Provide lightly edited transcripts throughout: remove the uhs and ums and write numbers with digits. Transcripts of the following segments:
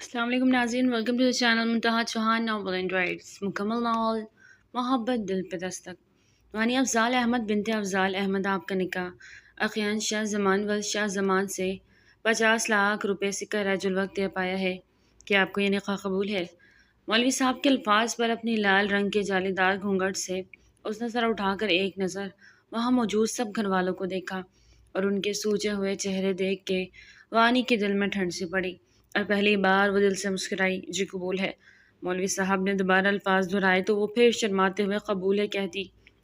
السلام علیکم ناظرین، welcome to the channel Muntaha Chauhan novel and writes. مکمل ناول محبت دل پہ دستک، وانی افضال احمد بنت افضال احمد آپ کا نکاح اخیان شاہ زمان و شاہ زمان سے 50 لاکھ روپے سے رج الوقت طے پایا ہے کہ آپ کو یہ نکاح قبول ہے۔ مولوی صاحب کے الفاظ پر اپنی لال رنگ کے جالی دار گھونگھٹ سے اس نے سر اٹھا کر ایک نظر وہاں موجود سب گھر والوں کو دیکھا اور ان کے سوجے ہوئے چہرے دیکھ کے وانی کے دل میں ٹھنڈ سی پڑی اور پہلی بار وہ دل سے مسکرائی۔ جی قبول ہے۔ مولوی صاحب نے دوبارہ الفاظ دہرائے تو وہ پھر شرماتے ہوئے قبول ہے کہتی۔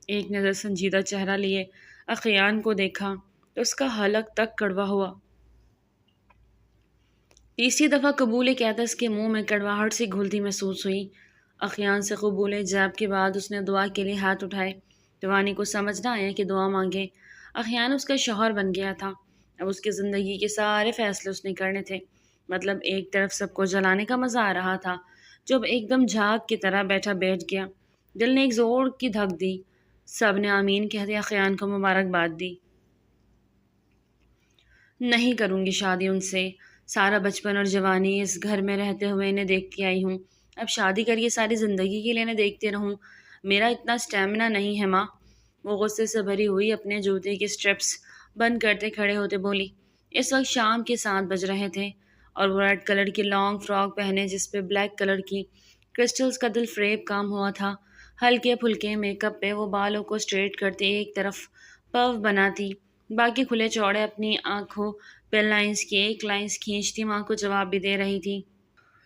ایک نظر سنجیدہ چہرہ لیے اخیان کو دیکھا تو اس کا حلق تک کڑوا ہوا۔ تیسری دفعہ قبول ہے کہتا اس کے منہ میں کڑواہٹ سی گھلتی محسوس ہوئی۔ اخیان سے قبول جاب کے بعد اس نے دعا کے لیے ہاتھ اٹھائے تو وانی کو سمجھ نہ آیا کہ دعا مانگے۔ اخیان اس کا شوہر بن گیا تھا، اب اس کی زندگی کے سارے فیصلے اس نے کرنے تھے۔ مطلب ایک طرف سب کو جلانے کا مزہ آ رہا تھا جو اب ایک دم جھاگ کی طرح بیٹھ گیا۔ دل نے ایک زور کی دھک دی، سب نے آمین کہتے اخیان کو مبارکباد دی۔ نہیں کروں گی شادی ان سے، سارا بچپن اور جوانی اس گھر میں رہتے ہوئے انہیں دیکھتی آئی ہوں، اب شادی کریے ساری زندگی کے لیے انہیں دیکھتے رہوں، میرا اتنا سٹیمنا نہیں ہے ماں۔ وہ غصے سے بھری ہوئی اپنے جوتے کے سٹرپس بند کرتے کھڑے ہوتے بولی۔ اس وقت شام کے 7 بج رہے تھے اور وہ ریڈ کلر کی لانگ فراک پہنے جس پہ بلیک کلر کی کرسٹلز کا دل فریب کام ہوا تھا، ہلکے پھلکے میک اپ پہ وہ بالوں کو اسٹریٹ کرتے ایک طرف پف بناتی، باقی کھلے چوڑے اپنی آنکھوں پہ لائنز کی ایک لائنز کھینچتی ماں کو جواب بھی دے رہی تھی۔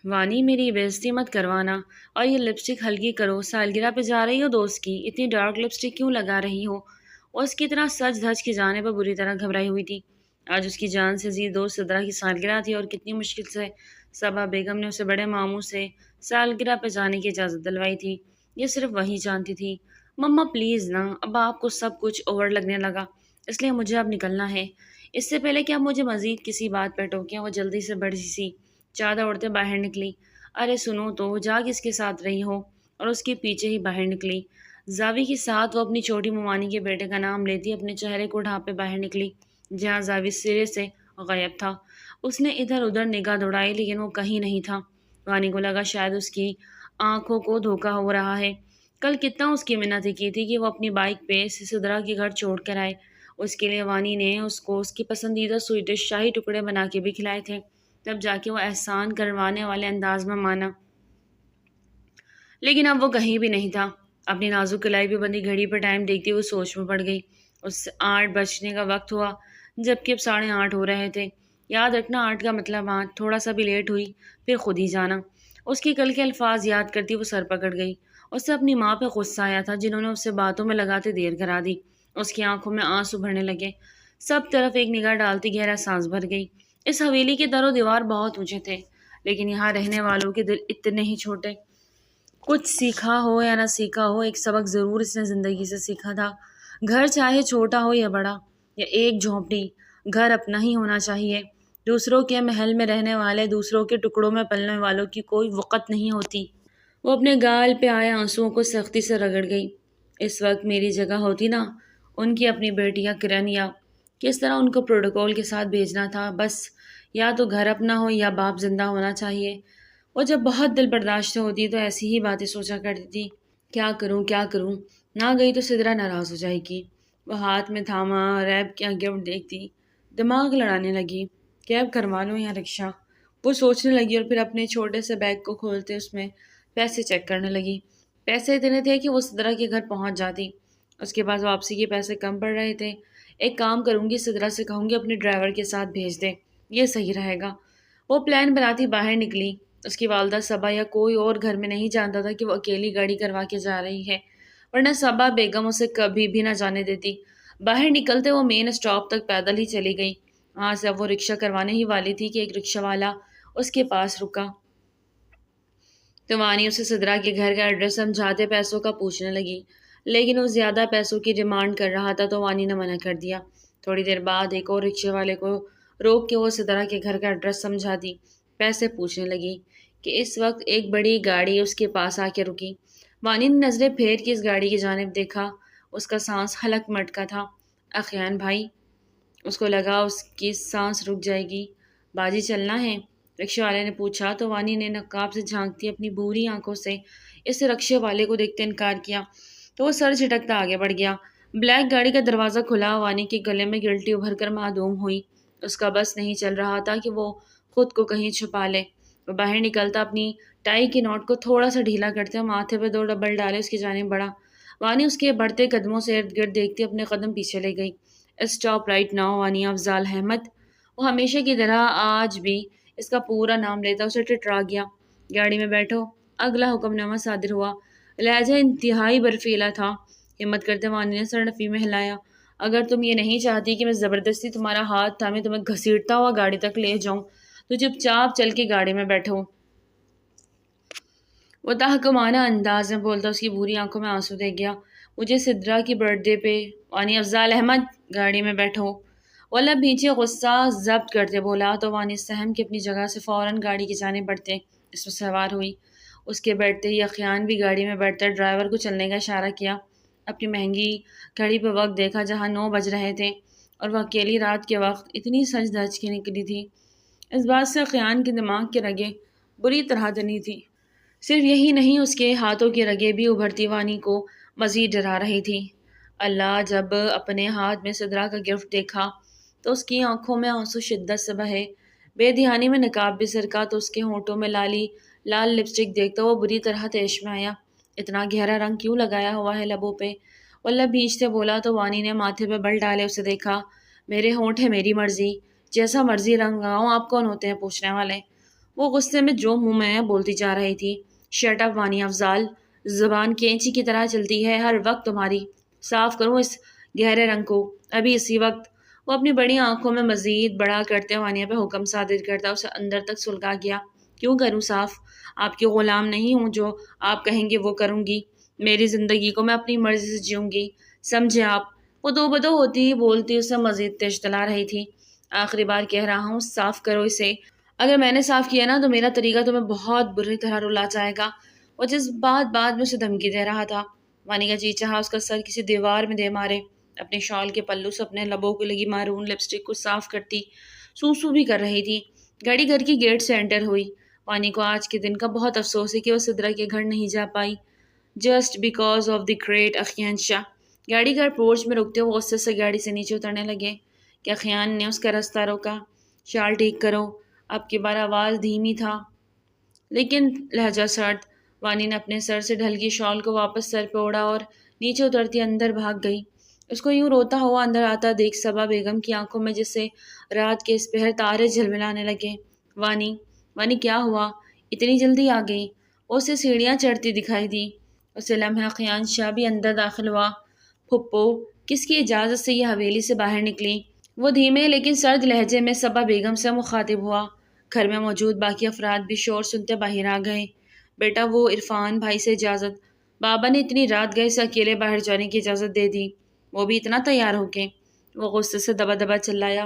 وانی میری بےعزتی مت کروانا، اور یہ لپسٹک ہلکی کرو، سالگرہ پہ جا رہی ہو دوست کی، اتنی ڈارک لپسٹک کیوں لگا رہی ہو؟ وہ اس کی طرح سج دھج کے جانے پر بری طرح گھبرائی ہوئی تھی۔ آج اس کی جان سے عزیز دوست صدرہ کی سالگرہ تھی اور کتنی مشکل سے صبا بیگم نے اسے بڑے ماموں سے سالگرہ پہ جانے کی اجازت دلوائی تھی، یہ صرف وہی جانتی تھی۔ مما پلیز نا، اب آپ کو سب کچھ اوور لگنے لگا، اس لیے مجھے اب نکلنا ہے۔ اس سے پہلے کہ اب مجھے مزید کسی بات پہ ٹوکیں وہ جلدی سے بڑی سی چادر اوڑھتے باہر نکلی۔ ارے سنو تو، جا کس کے ساتھ رہی ہو؟ اور اس کے پیچھے ہی باہر نکلی۔ زاوی کے ساتھ وہ اپنی چھوٹی ممانی کے بیٹے کا نام لیتی اپنے چہرے کو ڈھانپے باہر نکلی جہاں زاوی سرے سے غائب تھا۔ اس نے ادھر ادھر نگاہ دوڑائی لیکن وہ کہیں نہیں تھا۔ وانی کو لگا شاید اس کی آنکھوں کو دھوکا ہو رہا ہے۔ کل کتنا اس کی منتیں کی تھی کہ وہ اپنی بائک پہ سدرا کے گھر چھوڑ کر آئے، اس کے لیے وانی نے اس کو اس کی پسندیدہ سویٹ ڈش شاہی ٹکڑے بنا کے بھی کھلائے تھے، تب جا کے وہ احسان کروانے والے انداز میں مانا۔ لیکن اب وہ کہیں بھی نہیں تھا۔ اپنی نازک کلائی پہ بندی گھڑی پر ٹائم دیکھتی وہ سوچ میں پڑ گئی۔ اس 8 بجنے کا وقت ہوا جبکہ اب 8:30 ہو رہے تھے۔ یاد رکھنا 8 کا مطلب 8، تھوڑا سا بھی لیٹ ہوئی پھر خود ہی جانا۔ اس کی کل کے الفاظ یاد کرتی وہ سر پکڑ گئی۔ اس سے اپنی ماں پہ غصہ آیا تھا جنہوں نے اسے باتوں میں لگاتے دیر کرا دی۔ اس کی آنکھوں میں آنسو بھرنے لگے، سب طرف ایک نگاہ ڈالتی گہرا سانس بھر گئی۔ اس حویلی کے در و دیوار بہت اونچے تھے لیکن یہاں رہنے والوں کے دل اتنے ہی چھوٹے۔ کچھ سیکھا ہو یا نہ سیکھا ہو، ایک سبق ضرور اس نے زندگی سے سیکھا تھا۔ گھر چاہے چھوٹا ہو یا بڑا، یا ایک جھونپڑی، گھر اپنا ہی ہونا چاہیے۔ دوسروں کے محل میں رہنے والے، دوسروں کے ٹکڑوں میں پلنے والوں کی کوئی وقت نہیں ہوتی۔ وہ اپنے گال پہ آئے آنسوؤں کو سختی سے رگڑ گئی۔ اس وقت میری جگہ ہوتی نا، ان کی اپنی بیٹی یا کرن، یا کس طرح ان کو پروٹوکول کے ساتھ بھیجنا تھا، بس یا تو گھر اپنا ہو یا باپ زندہ ہونا چاہیے۔ وہ جب بہت دل برداشت ہوتی تو ایسی ہی باتیں سوچا کرتی تھی، کیا کروں کیا کروں، نہ گئی تو سدرا ناراض ہو جائے گی۔ وہ ہاتھ میں تھاما ریب کیا گفٹ دیکھتی دماغ لڑانے لگی، کیب کروا لوں یا رکشہ۔ وہ سوچنے لگی اور پھر اپنے چھوٹے سے بیگ کو کھولتے اس میں پیسے چیک کرنے لگی۔ پیسے اتنے تھے کہ وہ سدرا کے گھر پہنچ جاتی، اس کے پاس واپسی کے پیسے کم پڑ رہے تھے۔ ایک کام کروں گی، سدرا سے کہوں گی اپنے ڈرائیور کے ساتھ بھیج دے، یہ صحیح رہے گا۔ وہ پلان بناتی باہر نکلی۔ اس کی والدہ صبا یا کوئی اور گھر میں نہیں جانتا تھا کہ وہ اکیلی گاڑی کروا کے جا رہی ہے، ورنہ صبا بیگم اسے کبھی بھی نہ جانے دیتی۔ باہر نکلتے وہ مین اسٹاپ تک پیدل ہی چلی گئی۔ وہاں سے اب وہ رکشہ کروانے ہی والی تھی کہ ایک رکشہ والا اس کے پاس رکا تو وانی اسے سدرا کے گھر کا ایڈریس سمجھاتے پیسوں کا پوچھنے لگی، لیکن وہ زیادہ پیسوں کی ڈیمانڈ کر رہا تھا تو وانی نے منع کر دیا۔ تھوڑی دیر بعد ایک اور رکشے والے کو روک کے وہ سدرا کے گھر کا ایڈریس سمجھا دی، پیسے پوچھنے لگی کہ اس وقت ایک بڑی گاڑی اس کے پاس آ کے رکی۔ وانی نے نظریں پھیر کے اس گاڑی کی جانب دیکھا، اس کا سانس حلق مٹکا تھا۔ اخیان بھائی، اس کو لگا اس کی سانس رک جائے گی۔ باجی چلنا ہے؟ رکشے والے نے پوچھا تو وانی نے نقاب سے جھانکتی اپنی بری آنکھوں سے اس رکشے والے کو دیکھتے انکار کیا تو وہ سر جھٹکتا آگے بڑھ گیا۔ بلیک گاڑی کا دروازہ کھلا، وانی کے گلے میں گلٹی ابھر کر معدوم ہوئی۔ اس کا بس نہیں چل رہا تھا کہ وہ خود کو کہیں چھپا لے۔ وہ باہر نکلتا اپنی ٹائی کی نوٹ کو تھوڑا سا ڈھیلا کرتے اور ماتھے پہ 2 ڈبل ڈالے اس کی جانب بڑھا۔ وانی اس کے بڑھتے قدموں سے ارد گرد دیکھتی اپنے قدم پیچھے لے گئی۔ اسٹاپ رائٹ ناؤ وانی افضال احمد۔ وہ ہمیشہ کی طرح آج بھی اس کا پورا نام لیتا اسے ٹٹرا گیا۔ گاڑی میں بیٹھو۔ اگلا حکم نامہ صادر ہوا۔ لہجہ انتہائی برفیلا تھا۔ ہمت کرتے وانی نے سر نفی میں ہلایا۔ اگر تم یہ نہیں چاہتی کہ میں زبردستی تمہارا ہاتھ تھامے تمہیں گھسیٹتا ہوا گاڑی تک لے جاؤں تو چپ چاپ چل کے گاڑی میں بیٹھو۔ وہ تحکمانہ انداز میں بولتا اس کی بھوری آنکھوں میں آنسو دے گیا۔ مجھے سدرا کی برتھ ڈے پہ وانی افضال احمد گاڑی میں بیٹھو۔ والا پیچھے غصہ ضبط کرتے بولا تو وانی سہم کے اپنی جگہ سے فوراً گاڑی کی جانب بڑھتے اس میں سوار ہوئی۔ اس کے بیٹھتے ہی اخیان بھی گاڑی میں بیٹھتا ڈرائیور کو چلنے کا اشارہ کیا۔ اپنی مہنگی گھڑی پہ وقت دیکھا جہاں 9 بج رہے تھے اور وہ اکیلی رات کے وقت اتنی سج دھج کے نکلی تھی۔ اس بات سے اخیان کے دماغ کی رگیں بری طرح دنی تھی۔ صرف یہی نہیں اس کے ہاتھوں کی رگیں بھی ابھرتی وانی کو مزید ڈرا رہی تھی۔ اللہ جب اپنے ہاتھ میں سدرا کا گفٹ دیکھا تو اس کی آنکھوں میں آنسو شدت سے بہے۔ بے دھیانی میں نقاب بھی سرکا تو اس کے ہونٹوں میں لال لپسٹک دیکھتا وہ بری طرح تیش میں آیا۔ اتنا گہرا رنگ کیوں لگایا ہوا ہے لبوں پہ؟ وہ لب بھیجتے بولا تو وانی نے ماتھے پہ بل ڈالے اسے دیکھا۔ میرے ہونٹ ہے میری مرضی، جیسا مرضی رنگ لگاؤں، آپ کون ہوتے ہیں پوچھنے والے؟ وہ غصے میں جو منہ میں بولتی جا رہی تھی۔ شٹ اپ وانی افضال، زبان کینچی کی طرح چلتی ہے ہر وقت تمہاری۔ صاف کروں اس گہرے رنگ کو ابھی اسی وقت۔ وہ اپنی بڑی آنکھوں میں مزید بڑا کرتے وانیہ پہ حکم صادر کرتا اسے اندر تک سلگا گیا۔ کیوں کروں صاف؟ آپ کی غلام نہیں ہوں، جو آپ کہیں گے وہ کروں گی۔ میری زندگی کو میں اپنی مرضی سے جیوں گی، سمجھے آپ؟ وہ دو بدو ہوتی بولتی اسے مزید تیز چلا رہی تھی۔ آخری بار کہہ رہا ہوں صاف کرو اسے۔ اگر میں نے صاف کیا نا تو میرا طریقہ تمہیں بہت بری طرح رلا جائے گا۔ وہ جس بات میں اسے دھمکی دے رہا تھا، وانی کا جی چاہا اس کا سر کسی دیوار میں دے مارے۔ اپنے شال کے پلو سے اپنے لبوں کو لگی مارون لپسٹک کو صاف کرتی سو بھی کر رہی تھی۔ گاڑی گھر کی گیٹ سے انٹر ہوئی۔ وانی کو آج کے دن کا بہت افسوس ہے کہ وہ سدرا کے گھر نہیں جا پائی، just because of the great Akhyan Shah. گاڑی گھر پورچ میں رکتے وہ غصے سے گاڑی سے نیچے اترنے لگے کہ اخیان نے اس کا راستہ روکا۔ شال ٹھیک کرو، اب کی بار آواز دھیمی تھا لیکن لہجہ سرد۔ وانی نے اپنے سر سے ڈھلکی شال کو واپس سر پہ اوڑھا اور نیچے اترتی اندر بھاگ گئی۔ اس کو یوں روتا ہوا اندر آتا دیکھ صبا بیگم کی آنکھوں میں جسے رات کے اس پہر تارے جھلملانے لگے۔ وانی کیا ہوا؟ اتنی جلدی آ گئی؟ اسے سیڑھیاں چڑھتی دکھائی دی۔ اسے لمحہ خیان شاہ بھی اندر داخل ہوا۔ پھپھو کس کی اجازت سے یہ حویلی سے باہر نکلی؟ وہ دھیمے لیکن سرد لہجے میں صبا بیگم سے مخاطب ہوا۔ گھر میں موجود باقی افراد بھی شور سنتے باہر آ گئے۔ بیٹا وہ عرفان بھائی سے اجازت، بابا نے اتنی رات گئے سے اکیلے باہر جانے کی اجازت دے دی، وہ بھی اتنا تیار ہو کے؟ وہ غصے سے دبا دبا چلایا۔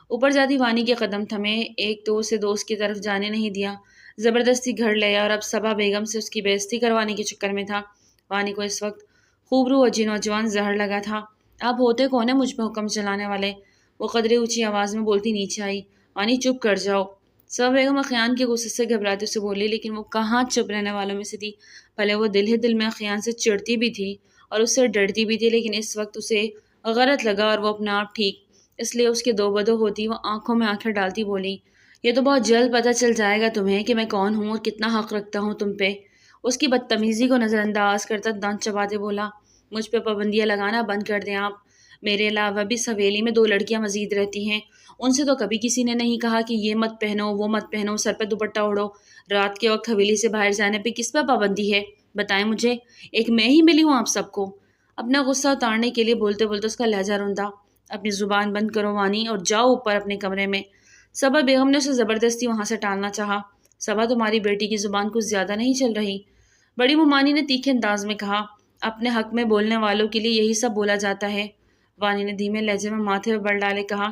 اوپر جاتی وانی کے قدم تھمے، ایک تو اسے دوست کی طرف جانے نہیں دیا، زبردستی گھر لیا اور اب صبا بیگم سے اس کی بے عزتی کروانے کے چکر میں تھا۔ وانی کو اس وقت خوبرو وجی نوجوان زہر لگا تھا۔ آپ ہوتے کون ہیں مجھ پہ حکم چلانے والے؟ وہ قدرے اونچی آواز میں بولتی نیچے آئی۔ وانی چپ کر جاؤ۔ صبا بیگم اخیان کے غصے سے گھبراتے سے بولی، لیکن وہ کہاں چپ رہنے والوں میں سے تھی۔ بھلے وہ دل ہی دل میں اخیان سے چڑھتی بھی تھی اور اس سے ڈرتی بھی تھی، لیکن اس وقت اسے غلط لگا اور وہ اپنا آپ ٹھیک، اس لیے اس کے دو بدو ہوتی وہ آنکھوں میں آنکھیں ڈالتی بولی، یہ تو بہت جلد پتہ چل جائے گا تمہیں کہ میں کون ہوں اور کتنا حق رکھتا ہوں تم پہ۔ اس کی بدتمیزی کو نظر انداز کرتا دانت چباتے بولا، مجھ پہ پابندیاں لگانا بند کر دیں آپ۔ میرے علاوہ بھی اس حویلی میں 2 لڑکیاں مزید رہتی ہیں، ان سے تو کبھی کسی نے نہیں کہا کہ یہ مت پہنو وہ مت پہنو، سر پہ دوپٹہ اوڑھو۔ رات کے وقت حویلی سے باہر جانے پہ کس پہ پابندی ہے بتائیں مجھے؟ ایک میں ہی ملی ہوں آپ سب کو؟ اپنا غصہ اتارنے کے لیے بولتے بولتے اس کا لہجہ روندا، اپنی زبان بند کرو وانی اور جاؤ اوپر اپنے کمرے میں۔ صبا بیگم نے اسے زبردستی وہاں سے ٹالنا چاہا۔ صبا تمہاری بیٹی کی زبان کچھ زیادہ نہیں چل رہی؟ بڑی ممانی نے تیکھے انداز میں کہا، اپنے حق میں بولنے والوں کے لیے یہی سب بولا جاتا ہے۔ وانی نے دھیمے لہجے میں ماتھے پہ بل ڈالے کہا،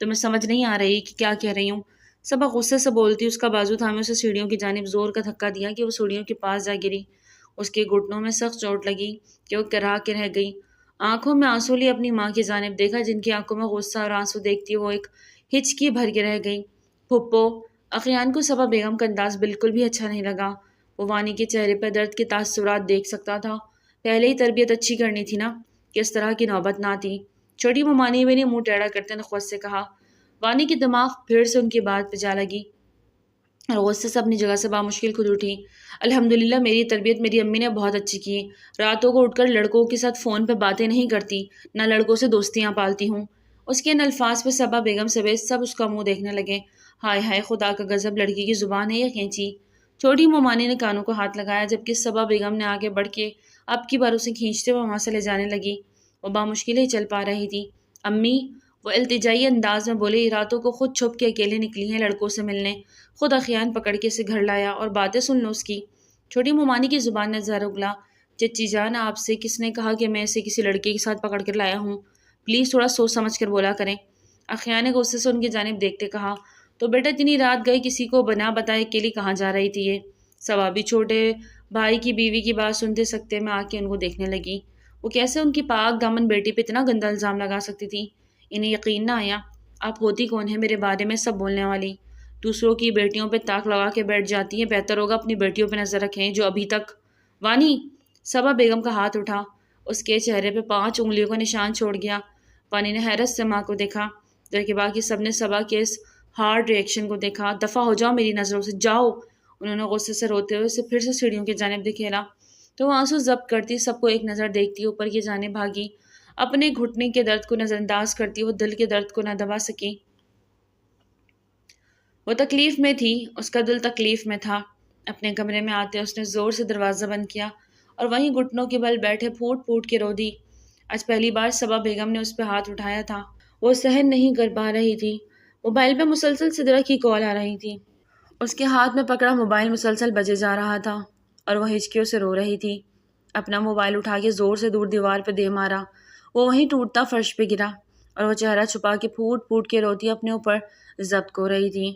تمہیں سمجھ نہیں آ رہی کہ کیا کہہ رہی ہوں؟ صبا غصے سے بولتی اس کا بازو تھامے اسے سیڑھیوں کی جانب زور کا دھکا دیا کہ وہ سیڑھیوں کے پاس جا گری۔ اس کے گھٹنوں میں سخت چوٹ لگی کہ وہ کرا کے رہ گئی۔ آنکھوں میں آنسو لی اپنی ماں کی جانب دیکھا جن کی آنکھوں میں غصہ اور آنسو دیکھتی وہ ایک ہچکی بھر کے رہ گئی۔ پھپھو اخیان کو صبا بیگم کا انداز بالکل بھی اچھا نہیں لگا۔ وہ وانی کے چہرے پر درد کے تاثرات دیکھ سکتا تھا۔ پہلے ہی تربیت اچھی کرنی تھی نا کہ اس طرح کی نوبت نہ آتی۔ چھوٹی ممانی بھی نے منہ ٹیڑھا کرتے نخوت سے کہا۔ وانی کی دماغ پھر سے ان کی بات پہ جا لگی اور غصے سے اپنی جگہ سے بامشکل خود اٹھی۔ الحمدللہ میری تربیت میری امی نے بہت اچھی کی۔ راتوں کو اٹھ کر لڑکوں کے ساتھ فون پہ باتیں نہیں کرتی، نہ لڑکوں سے دوستیاں پالتی ہوں۔ اس کے ان الفاظ پہ صبا بیگم سمیت سب اس کا منہ دیکھنے لگے۔ ہائے ہائے، خدا کا غضب، لڑکی کی زبان ہے یا کینچی؟ چھوٹی ممانی نے کانوں کو ہاتھ لگایا جبکہ صبا بیگم نے آگے بڑھ کے اب کی بار اسے کھینچتے ہوئے وہاں سے لے جانے لگی۔ وہ بامشکل ہی چل پا رہی تھی۔ امی، وہ التجائی انداز میں بولے، راتوں کو خود چھپ کے اکیلے نکلی ہیں لڑکوں سے ملنے، خود اخیان پکڑ کے اسے گھر لایا اور باتیں سن لو اس کی۔ چھوٹی ممانی کی زبان نے زہر اگلا۔ چچی جان، آپ سے کس نے کہا کہ میں اسے کسی لڑکے کے ساتھ پکڑ کر لایا ہوں؟ پلیز تھوڑا سوچ سمجھ کر بولا کریں۔ اخیان نے غصے سے ان کی جانب دیکھتے کہا۔ تو بیٹا اتنی رات گئی کسی کو بنا بتائے اکیلی کہاں جا رہی تھی یہ؟ صبا بھی چھوٹے بھائی کی بیوی کی بات سنتے سکتے میں آ کے ان کو دیکھنے لگی۔ وہ کیسے ان کی پاک دامن بیٹی پہ اتنا گندا الزام لگا سکتی تھی؟ انہیں یقین نہ آیا۔ آپ ہوتی کون ہے میرے بارے میں سب بولنے والی؟ دوسروں کی بیٹیوں پہ تاک لگا کے بیٹھ جاتی ہیں، بہتر ہوگا اپنی بیٹیوں پہ نظر رکھیں جو ابھی تک… وانی! صبا بیگم کا ہاتھ اٹھا، اس کے چہرے پہ 5 انگلیوں کا نشان چھوڑ گیا۔ وانی نے حیرت سے ماں کو دیکھا، جبکہ باقی سب نے صبا کے اس ہارڈ ریئیکشن کو دیکھا۔ دفع ہو جاؤ میری نظروں سے، جاؤ! انہوں نے غصے سے روتے ہوئے اسے پھر سے سیڑھیوں کی جانب دکھیلا تو وہ آنسو ضبط کرتی، سب کو ایک نظر دیکھتی اوپر کی جانب بھاگی۔ اپنے گھٹنے کے درد کو نظر انداز کرتی وہ دل کے درد کو نہ دبا سکی۔ وہ تکلیف میں تھی، اس کا دل تکلیف میں تھا۔ اپنے کمرے میں آتے اس نے زور سے دروازہ بند کیا اور وہیں گھٹنوں کے بل بیٹھے پھوٹ پھوٹ کے رو دی۔ آج پہلی بار صبا بیگم نے اس پہ ہاتھ اٹھایا تھا۔ وہ سہن نہیں کر پا رہی تھی۔ موبائل پہ مسلسل سدرا کی کال آ رہی تھی۔ اس کے ہاتھ میں پکڑا موبائل مسلسل بجے جا رہا تھا اور وہ ہچکیوں سے رو رہی تھی۔ اپنا موبائل اٹھا کے زور سے دور دیوار پہ دے مارا۔ وہ وہیں ٹوٹتا فرش پہ گرا اور وہ چہرہ چھپا کے پھوٹ پھوٹ کے روتی اپنے اوپر ضبط کو رہی تھی۔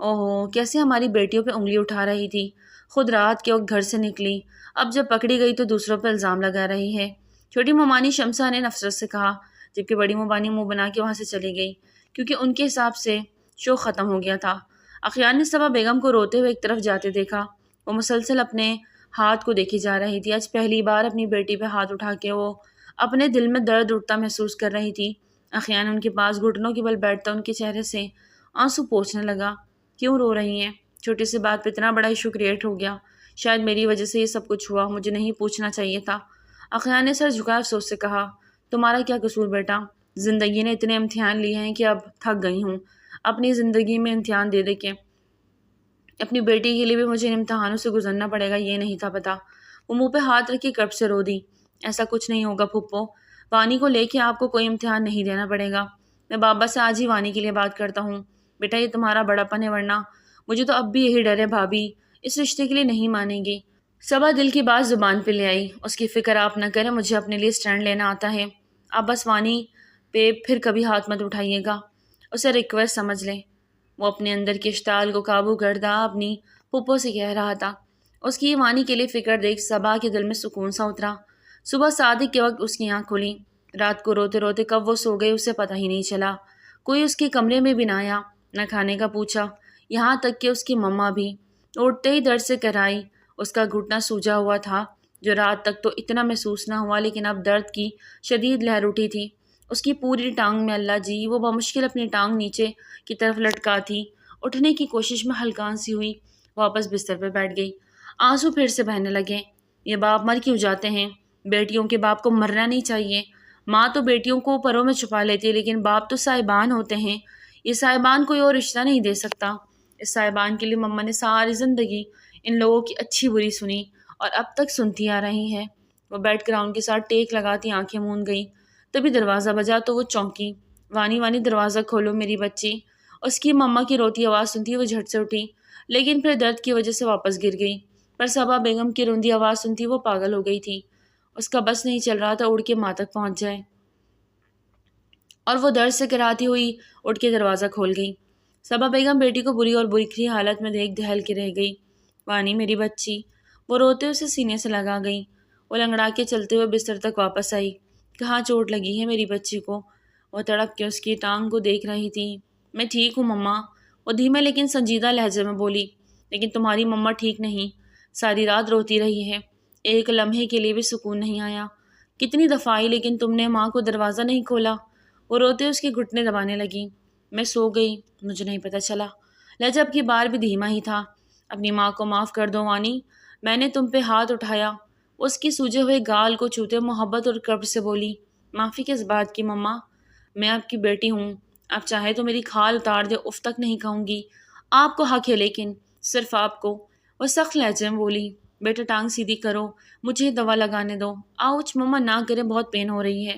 اوہو، کیسے ہماری بیٹیوں پہ انگلی اٹھا رہی تھی۔ خود رات کے وقت گھر سے نکلی، اب جب پکڑی گئی تو دوسروں پہ الزام لگا رہی ہے۔ چھوٹی ممانی شمسہ نے نفرت سے کہا، جبکہ بڑی ممانی منہ بنا کے وہاں سے چلی گئی کیونکہ ان کے حساب سے شو ختم ہو گیا تھا۔ اخیان نے صبا بیگم کو روتے ہوئے ایک طرف جاتے دیکھا۔ وہ مسلسل اپنے ہاتھ کو دیکھی جا رہی تھی۔ آج پہلی بار اپنی بیٹی پہ ہاتھ اٹھا کے وہ اپنے دل میں درد اٹھتا محسوس کر رہی تھی۔ اخیان ان کے پاس گھٹنوں کے بل بیٹھتا ان کے چہرے سے آنسو پوچھنے لگا، کیوں رو رہی ہیں؟ چھوٹی سی بات پہ اتنا بڑا ایشو کریٹ ہو گیا، شاید میری وجہ سے یہ سب کچھ ہوا، مجھے نہیں پوچھنا چاہیے تھا۔ اخیان نے سر جھکا افسوس سے کہا، تمہارا کیا قصور بیٹا؟ زندگی نے اتنے امتحان لیے ہیں کہ اب تھک گئی ہوں اپنی زندگی میں امتحان دے دے کے۔ اپنی بیٹی کے لیے بھی مجھے ان امتحانوں سے گزرنا پڑے گا، یہ نہیں تھا پتا۔ وہ منہ پہ ہاتھ رکھ کے کب سے رو دی۔ ایسا کچھ نہیں ہوگا پھپھو، وانی کو لے کے آپ کو کوئی امتحان نہیں دینا پڑے گا۔ میں بابا سے آج ہی وانی کے لیے بات کرتا ہوں۔ بیٹا یہ تمہارا بڑا پن ہے، ورنہ مجھے تو اب بھی یہی ڈر ہے بھابھی اس رشتے کے لیے نہیں مانے گی۔ صبا دل کی بات زبان پہ لے آئی، اس کی فکر آپ نہ کریں، مجھے اپنے لیے سٹینڈ لینا آتا ہے۔ آپ بس وانی پہ پھر کبھی ہاتھ مت اٹھائیے گا، اسے ریکویسٹ سمجھ لیں۔ وہ اپنے اندر کے اشتعال کو قابو کردہ اپنی پھپھو سے کہہ رہا تھا۔ اس کی وانی کے لیے فکر دیکھ صبا کے دل میں سکون سا اترا۔ صبح صادق کے وقت اس کی آنکھ کھلی۔ رات کو روتے روتے کب وہ سو گئی اسے پتہ ہی نہیں چلا۔ کوئی اس کے کمرے میں بھی نہ آیا، نہ کھانے کا پوچھا، یہاں تک کہ اس کی مما بھی اٹھتے ہی درد سے کرائی۔ اس کا گھٹنا سوجا ہوا تھا جو رات تک تو اتنا محسوس نہ ہوا، لیکن اب درد کی شدید لہر اٹھی تھی اس کی پوری ٹانگ میں۔ اللہ جی، وہ بمشکل اپنی ٹانگ نیچے کی طرف لٹکا تھی، اٹھنے کی کوشش میں ہلکان سی ہوئی، واپس بستر پہ بیٹھ گئی۔ آنسو پھر سے بہنے لگے۔ یہ باپ مر کیوں جاتے ہیں؟ بیٹیوں کے باپ کو مرنا نہیں چاہیے۔ ماں تو بیٹیوں کو پروں میں چھپا لیتی ہے، لیکن باپ تو صاحبان ہوتے ہیں۔ یہ صاحبان کوئی اور رشتہ نہیں دے سکتا۔ اس صاحبان کے لیے مما نے ساری زندگی ان لوگوں کی اچھی بری سنی اور اب تک سنتی آ رہی ہے۔ وہ بیٹھ کر ان کے ساتھ ٹیک لگاتی آنکھیں موند گئی۔ تبھی دروازہ بجا تو وہ چونکی۔ وانی وانی دروازہ کھولو میری بچی۔ اس کی مما کی روتی آواز سنتی وہ جھٹ سے اٹھی، لیکن پھر درد کی وجہ سے واپس گر گئی۔ پر صبا بیگم کی روندی آواز سنتی وہ پاگل ہو گئی تھی۔ اس کا بس نہیں چل رہا تھا اڑ کے ماں تک پہنچ جائے، اور وہ درد سے کراتی ہوئی اٹھ کے دروازہ کھول گئی۔ صبا بیگم بیٹی کو بری اور بری حالت میں دیکھ دہل کے رہ گئی۔ وانی میری بچی، وہ روتے اسے سینے سے لگا گئی۔ وہ لنگڑا کے چلتے ہوئے بستر تک واپس آئی۔ کہاں چوٹ لگی ہے میری بچی کو؟ وہ تڑپ کے اس کی ٹانگ کو دیکھ رہی تھی۔ میں ٹھیک ہوں مما، وہ دھیمے لیکن سنجیدہ لہجے میں بولی، لیکن تمہاری مما ٹھیک نہیں، ساری رات روتی رہی ہے، ایک لمحے کے لیے بھی سکون نہیں آیا۔ کتنی دفعہ آئی لیکن تم نے ماں کو دروازہ نہیں کھولا۔ وہ روتے اس کے گھٹنے دبانے لگی۔ میں سو گئی، مجھے نہیں پتہ چلا۔ لہجہ اب کی بار بھی دھیما ہی تھا۔ اپنی ماں کو معاف کر دو وانی، میں نے تم پہ ہاتھ اٹھایا۔ اس کی سوجے ہوئے گال کو چھوتے محبت اور قرب سے بولی، معافی کس بات کی مما؟ میں آپ کی بیٹی ہوں، آپ چاہے تو میری کھال اتار دے، اف تک نہیں کہوں گی۔ آپ کو حق ہے لیکن صرف آپ کو۔ وہ سخت لہجے میں بولی، بیٹا ٹانگ سیدھی کرو، مجھے دوا لگانے دو۔ آؤچ مما نہ کرے، بہت پین ہو رہی ہے۔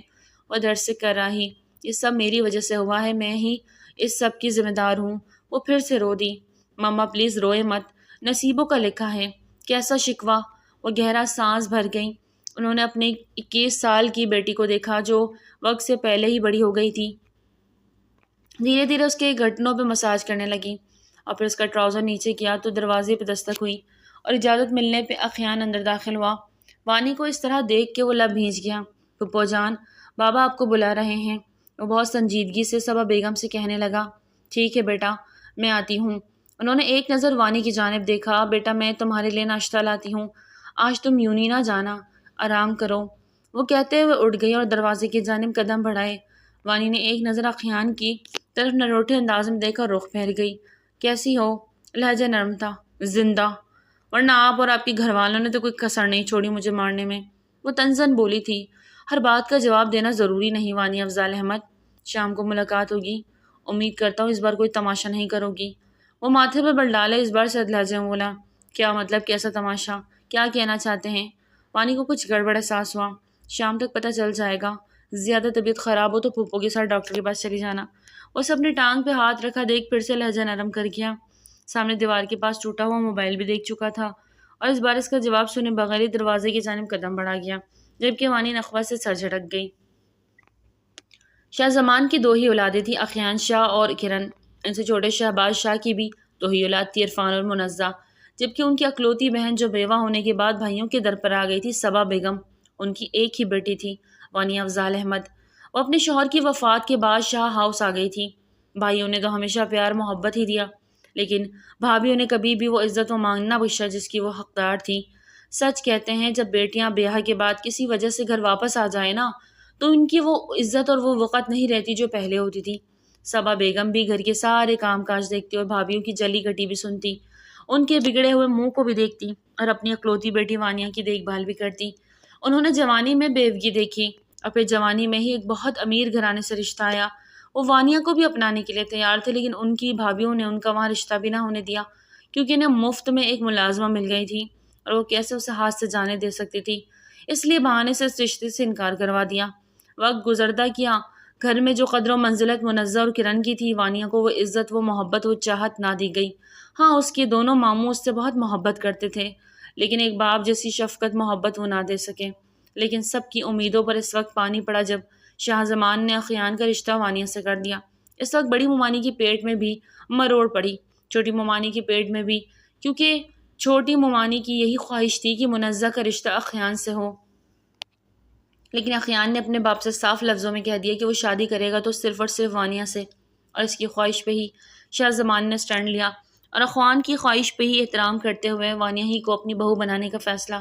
وہ درد سے کر رہی، یہ سب میری وجہ سے ہوا ہے، میں ہی اس سب کی ذمہ دار ہوں۔ وہ پھر سے رو دی۔ مما پلیز روئے مت، نصیبوں کا لکھا ہے، کیسا شکوہ۔ وہ گہرا سانس بھر گئیں۔ انہوں نے اپنے 21 سال کی بیٹی کو دیکھا جو وقت سے پہلے ہی بڑی ہو گئی تھی۔ دھیرے دھیرے اس کے گھٹنوں پہ مساج کرنے لگی اور پھر اس کا ٹراؤزر نیچے کیا تو دروازے پہ دستک ہوئی اور اجازت ملنے پہ اخیان اندر داخل ہوا۔ وانی کو اس طرح دیکھ کے وہ لب بھیج گیا۔ پھپھو جان، بابا آپ کو بلا رہے ہیں۔ وہ بہت سنجیدگی سے صبا بیگم سے کہنے لگا، ٹھیک ہے بیٹا، میں آتی ہوں۔ انہوں نے ایک نظر وانی کی جانب دیکھا، بیٹا میں تمہارے لیے ناشتہ لاتی ہوں، آج تم یوں ہی نہ جانا، آرام کرو۔ وہ کہتے ہوئے اٹھ گئی اور دروازے کی جانب قدم بڑھائے۔ وانی نے ایک نظر اخیان کی طرف نروٹے انداز میں دیکھ کر رخ پھیر گئی۔ کیسی ہو؟ لہجہ نرم تھا۔ زندہ، ورنہ آپ اور آپ کے گھر والوں نے تو کوئی کسر نہیں چھوڑی مجھے مارنے میں۔ وہ طنزاً بولی تھی، ہر بات کا جواب دینا ضروری نہیں وانی افضال احمد، شام کو ملاقات ہوگی، امید کرتا ہوں اس بار کوئی تماشا نہیں کرو گی۔ وہ ماتھے پہ بل ڈالے اس بار سرد لہجے میں بولا، کیا مطلب کیسا تماشا؟ کیا کہنا چاہتے ہیں؟ وانی کو کچھ گڑبڑ احساس ہوا۔ شام تک پتہ چل جائے گا، زیادہ طبیعت خراب ہو تو پھپھو کے ساتھ ڈاکٹر کے پاس چلی جانا۔ اس اپنی ٹانگ پہ ہاتھ رکھا دیکھ پھر سے لہجہ نرم کر گیا۔ سامنے دیوار کے پاس ٹوٹا ہوا موبائل بھی دیکھ چکا تھا اور اس بار اس کا جواب سنے بغیر ہی دروازے کی جانب قدم بڑھا گیا، جبکہ وانی نخوہ سے سر جھٹک گئی۔ شاہ زمان کی 2 ہی اولادیں تھیں، اخیان شاہ اور کرن۔ ان سے چھوٹے شہباز شاہ کی بھی 2 ہی اولاد تھی، عرفان اور منزہ، جبکہ ان کی اکلوتی بہن جو بیوہ ہونے کے بعد بھائیوں کے در پر آ گئی تھی، صبا بیگم، ان کی ایک ہی بیٹی تھی، وانی افضال احمد۔ وہ اپنے شوہر کی وفات کے بعد شاہ ہاؤس آ گئی تھی۔ بھائیوں نے تو ہمیشہ پیار محبت ہی دیا، لیکن بھابھیوں نے کبھی بھی وہ عزت و مان نہ بخشا جس کی وہ حقدار تھی۔ سچ کہتے ہیں جب بیٹیاں بیاہ کے بعد کسی وجہ سے گھر واپس آ جائیں نا تو ان کی وہ عزت اور وہ وقت نہیں رہتی جو پہلے ہوتی تھی۔ صبا بیگم بھی گھر کے سارے کام کاج دیکھتی اور بھابھیوں کی جلی کٹی بھی سنتی، ان کے بگڑے ہوئے منہ کو بھی دیکھتی اور اپنی اکلوتی بیٹی وانیہ کی دیکھ بھال بھی کرتی۔ انہوں نے جوانی میں بیوگی دیکھی اور پھر جوانی میں ہی ایک بہت امیر گھرانے سے رشتہ آیا۔ وہ وانیہ کو بھی اپنانے کے لیے تیار تھے، لیکن ان کی بھابھیوں نے ان کا وہاں رشتہ بھی نہ ہونے دیا کیونکہ انہیں مفت میں ایک ملازمہ مل گئی تھی اور وہ کیسے اسے ہاتھ سے جانے دے سکتی تھی، اس لیے بہانے سے اس رشتے سے انکار کروا دیا۔ وقت گزرتا کیا، گھر میں جو قدر و منزلت منزہ اور کرن کی تھی، وانیہ کو وہ عزت، وہ محبت، وہ چاہت نہ دی گئی۔ ہاں، اس کے دونوں ماموں اس سے بہت محبت کرتے تھے، لیکن ایک باپ جیسی شفقت محبت وہ نہ دے سکے۔ لیکن سب کی امیدوں پر اس وقت پانی پڑا جب شاہ زمان نے اخیان کا رشتہ وانیہ سے کر دیا۔ اس وقت بڑی ممانی کی پیٹ میں بھی مروڑ پڑی، چھوٹی ممانی کی پیٹ میں بھی، کیونکہ چھوٹی ممانی کی یہی خواہش تھی کہ منزہ کا رشتہ اخیان سے ہو۔ لیکن اخیان نے اپنے باپ سے صاف لفظوں میں کہہ دیا کہ وہ شادی کرے گا تو صرف اور صرف وانیہ سے، اور اس کی خواہش پہ ہی شاہ زمان نے سٹینڈ لیا اور اخوان کی خواہش پہ ہی احترام کرتے ہوئے وانیہ ہی کو اپنی بہو بنانے کا فیصلہ۔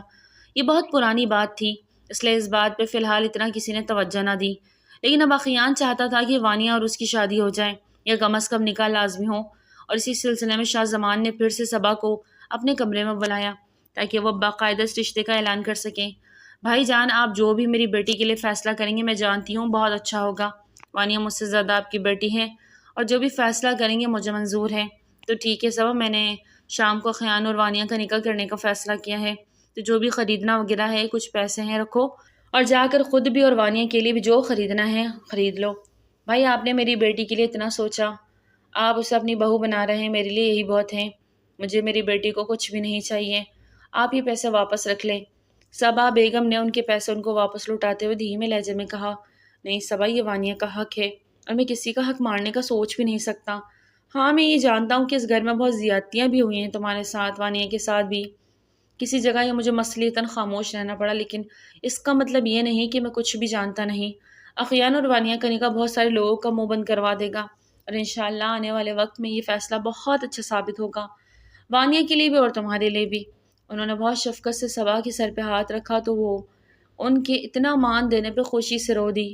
یہ بہت پرانی بات تھی، اس لیے اس بات پہ فی الحال اتنا کسی نے توجہ نہ دی، لیکن اب اخیان چاہتا تھا کہ وانیہ اور اس کی شادی ہو جائے یا کم از کم نکاح لازمی ہو، اور اسی سلسلے میں شاہ زمان نے پھر سے صبا کو اپنے کمرے میں بلایا تاکہ وہ باقاعدہ اس رشتے کا اعلان کر سکیں۔ بھائی جان، آپ جو بھی میری بیٹی کے لیے فیصلہ کریں گے میں جانتی ہوں بہت اچھا ہوگا، وانیہ مجھ سے زیادہ آپ کی بیٹی ہے اور جو بھی فیصلہ کریں گے مجھے منظور ہے۔ تو ٹھیک ہے صبا، میں نے شام کو اخیان اور وانیہ کا نکاح کرنے کا فیصلہ کیا ہے، تو جو بھی خریدنا وغیرہ ہے، کچھ پیسے ہیں رکھو اور جا کر خود بھی اور وانیہ کے لیے بھی جو خریدنا ہے خرید لو۔ بھائی، آپ نے میری بیٹی کے لیے اتنا سوچا، آپ اسے اپنی بہو بنا رہے ہیں، میرے لیے یہی بہت ہے، مجھے میری بیٹی کو کچھ بھی نہیں چاہیے، آپ یہ پیسے واپس رکھ لیں۔ صبا بیگم نے ان کے پیسے ان کو واپس لوٹاتے ہوئے دھیمے لہجے میں کہا، نہیں صبا، یہ وانیہ کا حق ہے اور میں کسی کا حق مارنے کا سوچ بھی نہیں سکتا۔ ہاں، میں یہ جانتا ہوں کہ اس گھر میں بہت زیادتیاں بھی ہوئی ہیں تمہارے ساتھ، وانیہ کے ساتھ بھی، کسی جگہ یہ مجھے مصلیتاً خاموش رہنا پڑا، لیکن اس کا مطلب یہ نہیں کہ میں کچھ بھی جانتا نہیں۔ اخیان اور وانیہ کا نکاح بہت سارے لوگوں کا منہ بند کروا دے گا، اور انشاءاللہ آنے والے وقت میں یہ فیصلہ بہت اچھا ثابت ہوگا، وانیہ کے لیے بھی اور تمہارے لیے بھی۔ انہوں نے بہت شفقت سے صبا کے سر پہ ہاتھ رکھا تو وہ ان کے اتنا مان دینے پہ خوشی سے رو دی۔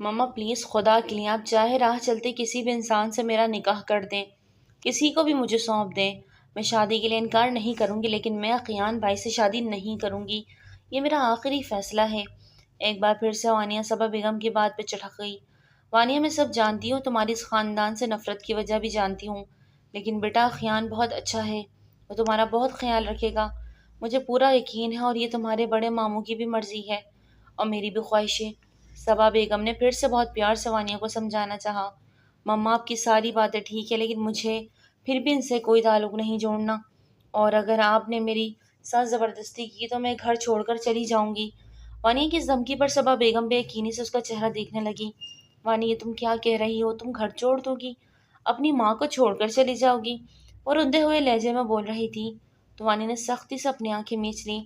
مما پلیز خدا کے لیے آپ چاہے راہ چلتے کسی بھی انسان سے میرا نکاح کر دیں، کسی کو بھی مجھے سونپ دیں، میں شادی کے لیے انکار نہیں کروں گی، لیکن میں اقیان بھائی سے شادی نہیں کروں گی، یہ میرا آخری فیصلہ ہے۔ ایک بار پھر سے وانیہ صبا بیگم کی بات پہ چٹک گئی۔ وانیہ میں سب جانتی ہوں، تمہاری اس خاندان سے نفرت کی وجہ بھی جانتی ہوں، لیکن بیٹا اقیان بہت اچھا ہے، وہ تمہارا بہت خیال رکھے گا، مجھے پورا یقین ہے، اور یہ تمہارے بڑے ماموں کی بھی مرضی ہے اور میری بھی خواہش ہے۔ صبا بیگم نے پھر سے بہت پیار سے وانیہ کو سمجھانا چاہا۔ مما آپ کی ساری باتیں ٹھیک ہے، لیکن مجھے پھر بھی ان سے کوئی تعلق نہیں جوڑنا، اور اگر آپ نے میری ساتھ زبردستی کی تو میں گھر چھوڑ کر چلی جاؤں گی۔ وانیہ کی اس دھمکی پر صبا بیگم بے یقینی سے اس کا چہرہ دیکھنے لگی۔ وانیہ تم کیا کہہ رہی ہو؟ تم گھر چھوڑ دو گی؟ اپنی ماں کو چھوڑ کر چلی جاؤ گی؟ وہ رندے ہوئے لہجے میں بول رہی تھی تو وانیہ نے سختی سے اپنی آنکھیں میچ لیں۔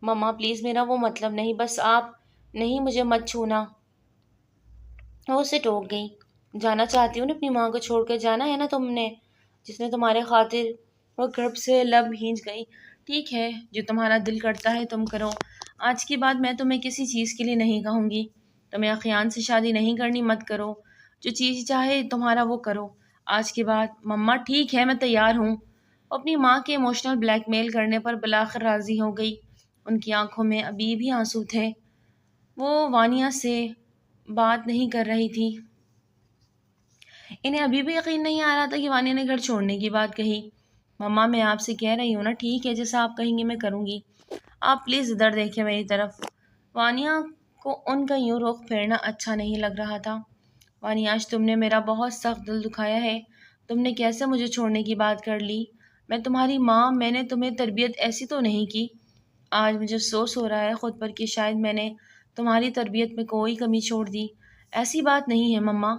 مما پلیز میرا وہ مطلب نہیں، بس آپ نہیں، مجھے مت چھونا۔ وہ اسے ٹوک گئی۔ جانا چاہتی ہوں نا اپنی ماں کو چھوڑ کر، جانا ہے نا تم نے، جس نے تمہارے خاطر۔ وہ گرب سے لب بھینچ گئی۔ ٹھیک ہے، جو تمہارا دل کرتا ہے تم کرو، آج کے بعد میں تمہیں کسی چیز کے لیے نہیں کہوں گی، تمہیں اخیان سے شادی نہیں کرنی مت کرو، جو چیز چاہے تمہارا وہ کرو آج کے بعد۔ مما ٹھیک ہے، میں تیار ہوں۔ وہ اپنی ماں کے ایموشنل بلیک میل کرنے پر بالآخر راضی ہو گئی۔ ان کی آنکھوں میں ابھی بھی آنسو تھے، وہ وانیہ سے بات نہیں کر رہی تھی۔ انہیں ابھی بھی یقین نہیں آ رہا تھا کہ وانیہ نے گھر چھوڑنے کی بات کہی۔ مما میں آپ سے کہہ رہی ہوں نا، ٹھیک ہے، جیسا آپ کہیں گے میں کروں گی، آپ پلیز ادھر دیکھیں میری طرف۔ وانیہ کو ان کا یوں رخ پھیرنا اچھا نہیں لگ رہا تھا۔ وانیہ آج تم نے میرا بہت سخت دل دکھایا ہے، تم نے کیسے مجھے چھوڑنے کی بات کر لی؟ میں تمہاری ماں، میں نے تمہیں تربیت ایسی تو نہیں کی۔ آج مجھے افسوس ہو رہا ہے خود پر کہ شاید میں نے تمہاری تربیت میں کوئی کمی چھوڑ دی۔ ایسی بات نہیں ہے مما،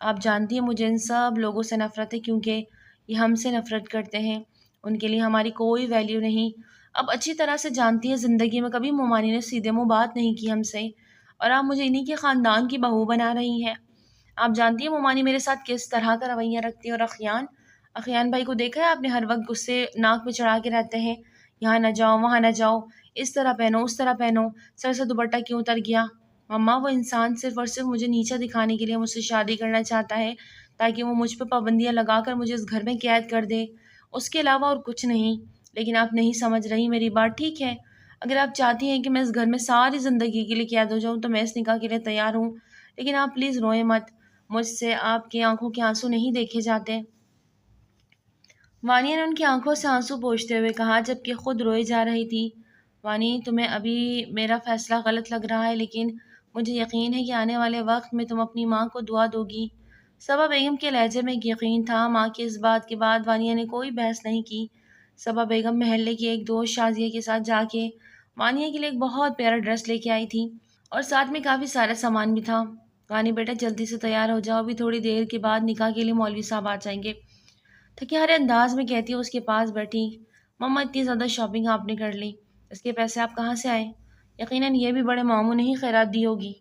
آپ جانتی ہیں مجھے ان سب لوگوں سے نفرت ہے، کیونکہ یہ ہم سے نفرت کرتے ہیں، ان کے لیے ہماری کوئی ویلیو نہیں۔ اب اچھی طرح سے جانتی ہے زندگی میں کبھی مومانی نے سیدھے منہ بات نہیں کی ہم سے، اور آپ مجھے انہی کے خاندان کی بہو بنا رہی ہیں۔ آپ جانتی ہیں مومانی میرے ساتھ کس طرح کا رویہ رکھتی ہے، اور اخیان بھائی کو دیکھا ہے آپ نے، ہر وقت غصے ناک پہ چڑھا کے رہتے ہیں، یہاں نہ جاؤ وہاں نہ جاؤ، اس طرح پہنو اس طرح پہنو، سر سے دوپٹہ کیوں اتر گیا؟ مما وہ انسان صرف اور صرف مجھے نیچا دکھانے کے لیے مجھ سے شادی کرنا چاہتا ہے، تاکہ وہ مجھ پہ پابندیاں لگا کر مجھے اس گھر میں قید کر دے، اس کے علاوہ اور کچھ نہیں۔ لیکن آپ نہیں سمجھ رہی میری بات، ٹھیک ہے؟ اگر آپ چاہتی ہیں کہ میں اس گھر میں ساری زندگی کے لیے قید ہو جاؤں تو میں اس نکاح کے لیے تیار ہوں، لیکن آپ پلیز روئیں مت، مجھ سے آپ کی آنکھوں کے آنسو نہیں دیکھے جاتے۔ وانیہ نے ان کی آنکھوں سے آنسو پوچھتے ہوئے کہا، جبکہ خود روئے جا رہی تھی۔ وانی، تمہیں ابھی میرا فیصلہ غلط لگ رہا ہے، لیکن مجھے یقین ہے کہ آنے والے وقت میں تم اپنی ماں کو دعا دو گی۔ صبا بیگم کے لہجے میں ایک یقین تھا۔ ماں کی اس بات کے بعد وانیہ نے کوئی بحث نہیں کی۔ صبا بیگم محلے کی ایک دوست شازیہ کے ساتھ جا کے وانیہ کے لیے ایک بہت پیارا ڈریس لے کے آئی تھی، اور ساتھ میں کافی سارا سامان بھی تھا۔ وانی بیٹا جلدی سے تیار ہو جاؤ، ابھی تھوڑی دیر کے بعد نکاح کے لیے مولوی صاحب آ جائیں گے، تھکے ہارے انداز میں کہتی ہے اس کے پاس بیٹھی۔ مما اتنی زیادہ شاپنگ آپ نے کر لی، اس کے پیسے آپ کہاں سے آئے؟ یقیناً یہ بھی بڑے ماموں نے ہی خیرات دی ہوگی۔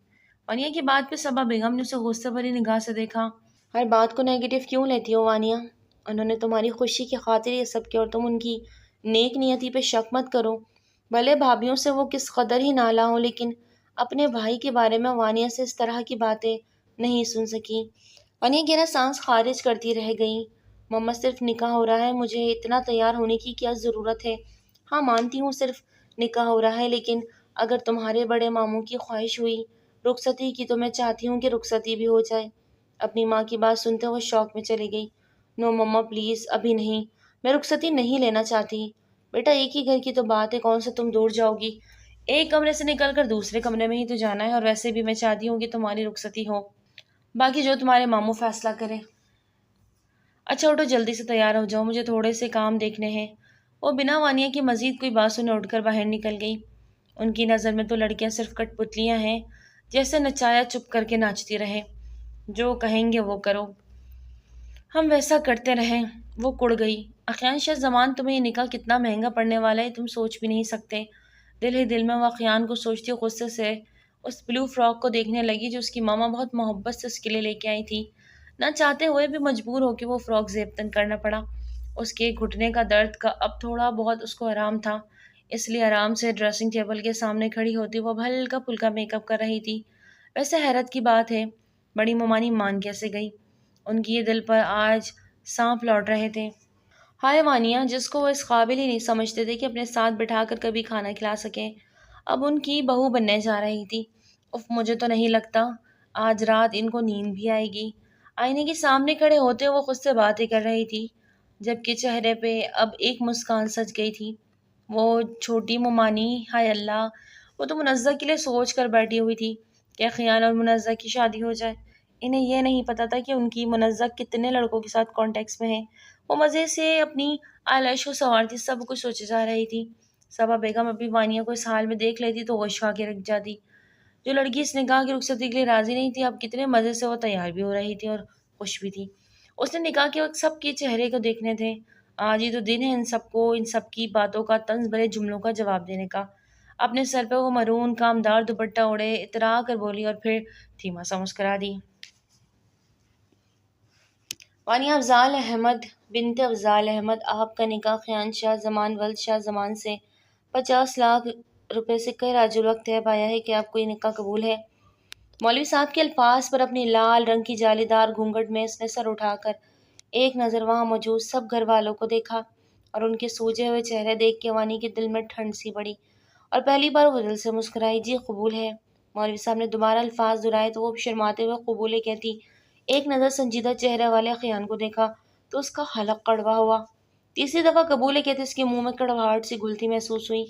وانیہ کی بات پہ صبا بیگم نے اسے غصے بھری نگاہ سے دیکھا۔ ہر بات کو نیگیٹو کیوں لیتی ہو وانیہ؟ انہوں نے تمہاری خوشی کی خاطر یہ سب کیا، اور تم ان کی نیک نیتی پہ شک مت کرو۔ بھلے بھابھیوں سے وہ کس قدر ہی نالاں ہوں، لیکن اپنے بھائی کے بارے میں وانیہ سے اس طرح کی باتیں نہیں سن سکی۔ وانیہ گہرا سانس خارج کرتی رہ گئی۔ مما صرف نکاح ہو رہا ہے، مجھے اتنا تیار ہونے کی کیا ضرورت ہے؟ ہاں مانتی ہوں صرف نکاح ہو رہا ہے، لیکن اگر تمہارے بڑے ماموں کی خواہش ہوئی رخصتی کی تو میں چاہتی ہوں کہ رخصتی بھی ہو جائے۔ اپنی ماں کی بات سنتے ہوئے شوق میں چلی گئی۔ نو مما پلیز، ابھی نہیں، میں رخصتی نہیں لینا چاہتی۔ بیٹا ایک ہی گھر کی تو بات ہے، کون سے تم دور جاؤ گی؟ ایک کمرے سے نکل کر دوسرے کمرے میں ہی تو جانا ہے، اور ویسے بھی میں چاہتی ہوں کہ تمہاری رخصتی ہو، باقی جو تمہارے ماموں فیصلہ کریں۔ اچھا اٹھو جلدی سے تیار ہو جاؤ، مجھے تھوڑے سے کام دیکھنے ہیں۔ وہ بنا وانیہ کی مزید کوئی بات سنے اٹھ کر باہر نکل گئی۔ ان کی نظر میں تو لڑکیاں صرف کٹ پتلیاں ہیں، جیسے نچایا چپ کر کے ناچتی رہے، جو کہیں گے وہ کرو، ہم ویسا کرتے رہیں۔ وہ کڑ گئی۔ اخیان شاہ زمان، تمہیں یہ نکاح کتنا مہنگا پڑنے والا ہے تم سوچ بھی نہیں سکتے۔ دل ہی دل میں وہ اخیان کو سوچتی غصے سے اس بلو فراک کو دیکھنے لگی جو اس کی ماما بہت محبت سے اس کے لیے لے کے آئی تھی۔ نہ چاہتے ہوئے بھی مجبور ہو کے وہ فراک زیب تن کرنا پڑا۔ اس کے گھٹنے کا درد کا اب تھوڑا بہت اس کو آرام تھا، اس لیے آرام سے ڈریسنگ ٹیبل کے سامنے کھڑی ہوتی وہ اب ہلکا پھلکا میک اپ کر رہی تھی۔ ویسے حیرت کی بات ہے، بڑی ممانی مان کیسے گئی؟ ان کی یہ دل پر آج سانپ لوٹ رہے تھے۔ ہائے وانیہ، جس کو وہ اس قابل ہی نہیں سمجھتے تھے کہ اپنے ساتھ بٹھا کر کبھی کھانا کھلا سکیں، اب ان کی بہو بننے جا رہی تھی۔ اف، مجھے تو نہیں لگتا آج رات ان کو نیند بھی آئے گی۔ آئینے کے سامنے کھڑے ہوتے وہ خود سے باتیں کر رہی تھی، جبکہ چہرے پہ اب ایک مسکان سج گئی تھی۔ وہ چھوٹی ممانی، ہائے اللہ، وہ تو منزہ کے لیے سوچ کر بیٹھی ہوئی تھی کہ خیال اور منزہ کی شادی ہو جائے۔ انہیں یہ نہیں پتا تھا کہ ان کی منزہ کتنے لڑکوں کے ساتھ کانٹیکٹس میں ہے۔ وہ مزے سے اپنی آئی لیش کو سنوارتی سب کچھ سوچے جا رہی تھی۔ صبا بیگم ابھی وانیہ کو اس حال میں دیکھ لیتی تو ہوش کھا کے رکھ جاتی۔ جو لڑکی اس نکاح کی رخصتی کے لیے راضی نہیں تھی، اب کتنے مزے سے وہ تیار بھی ہو رہی تھی اور خوش بھی تھی۔ اس نے نکاح کے وقت سب کے چہرے کو دیکھنے تھے، آج ہی تو دن ہے ان سب کو ان سب کی باتوں کا، طنز بھرے جملوں کا جواب دینے کا۔ اپنے سر پہ وہ مرون کامدار دوپٹہ اوڑھے اترا کر بولی اور پھر دھیما سا مسکرا دی۔ وانیہ افضال احمد، بنت افضال احمد، آپ کا نکاح خیان شاہ زمان ولد شاہ زمان سے 50 لاکھ روپے سے کئی راج الوقت طے پایا ہے کہ آپ کو یہ نکاح قبول ہے۔ مولوی صاحب کے الفاظ پر اپنی لال رنگ کی جالی دار گھونگھٹ میں اس نے سر اٹھا کر ایک نظر وہاں موجود سب گھر والوں کو دیکھا، اور ان کے سوجے ہوئے چہرے دیکھ کے وانی کے دل میں ٹھنڈ سی پڑی اور پہلی بار وہ دل سے مسکرائی۔ جی قبول ہے۔ مولوی صاحب نے دوبارہ الفاظ دہرائے تو وہ شرماتے ہوئے قبول ہے کہتی۔ ایک نظر سنجیدہ چہرے والے خیان کو دیکھا تو اس کا حلق کڑوا ہوا۔ تیسری دفعہ قبول ہے کہتے اس کے منہ میں کڑواہٹ سی گھلتی محسوس ہوئی۔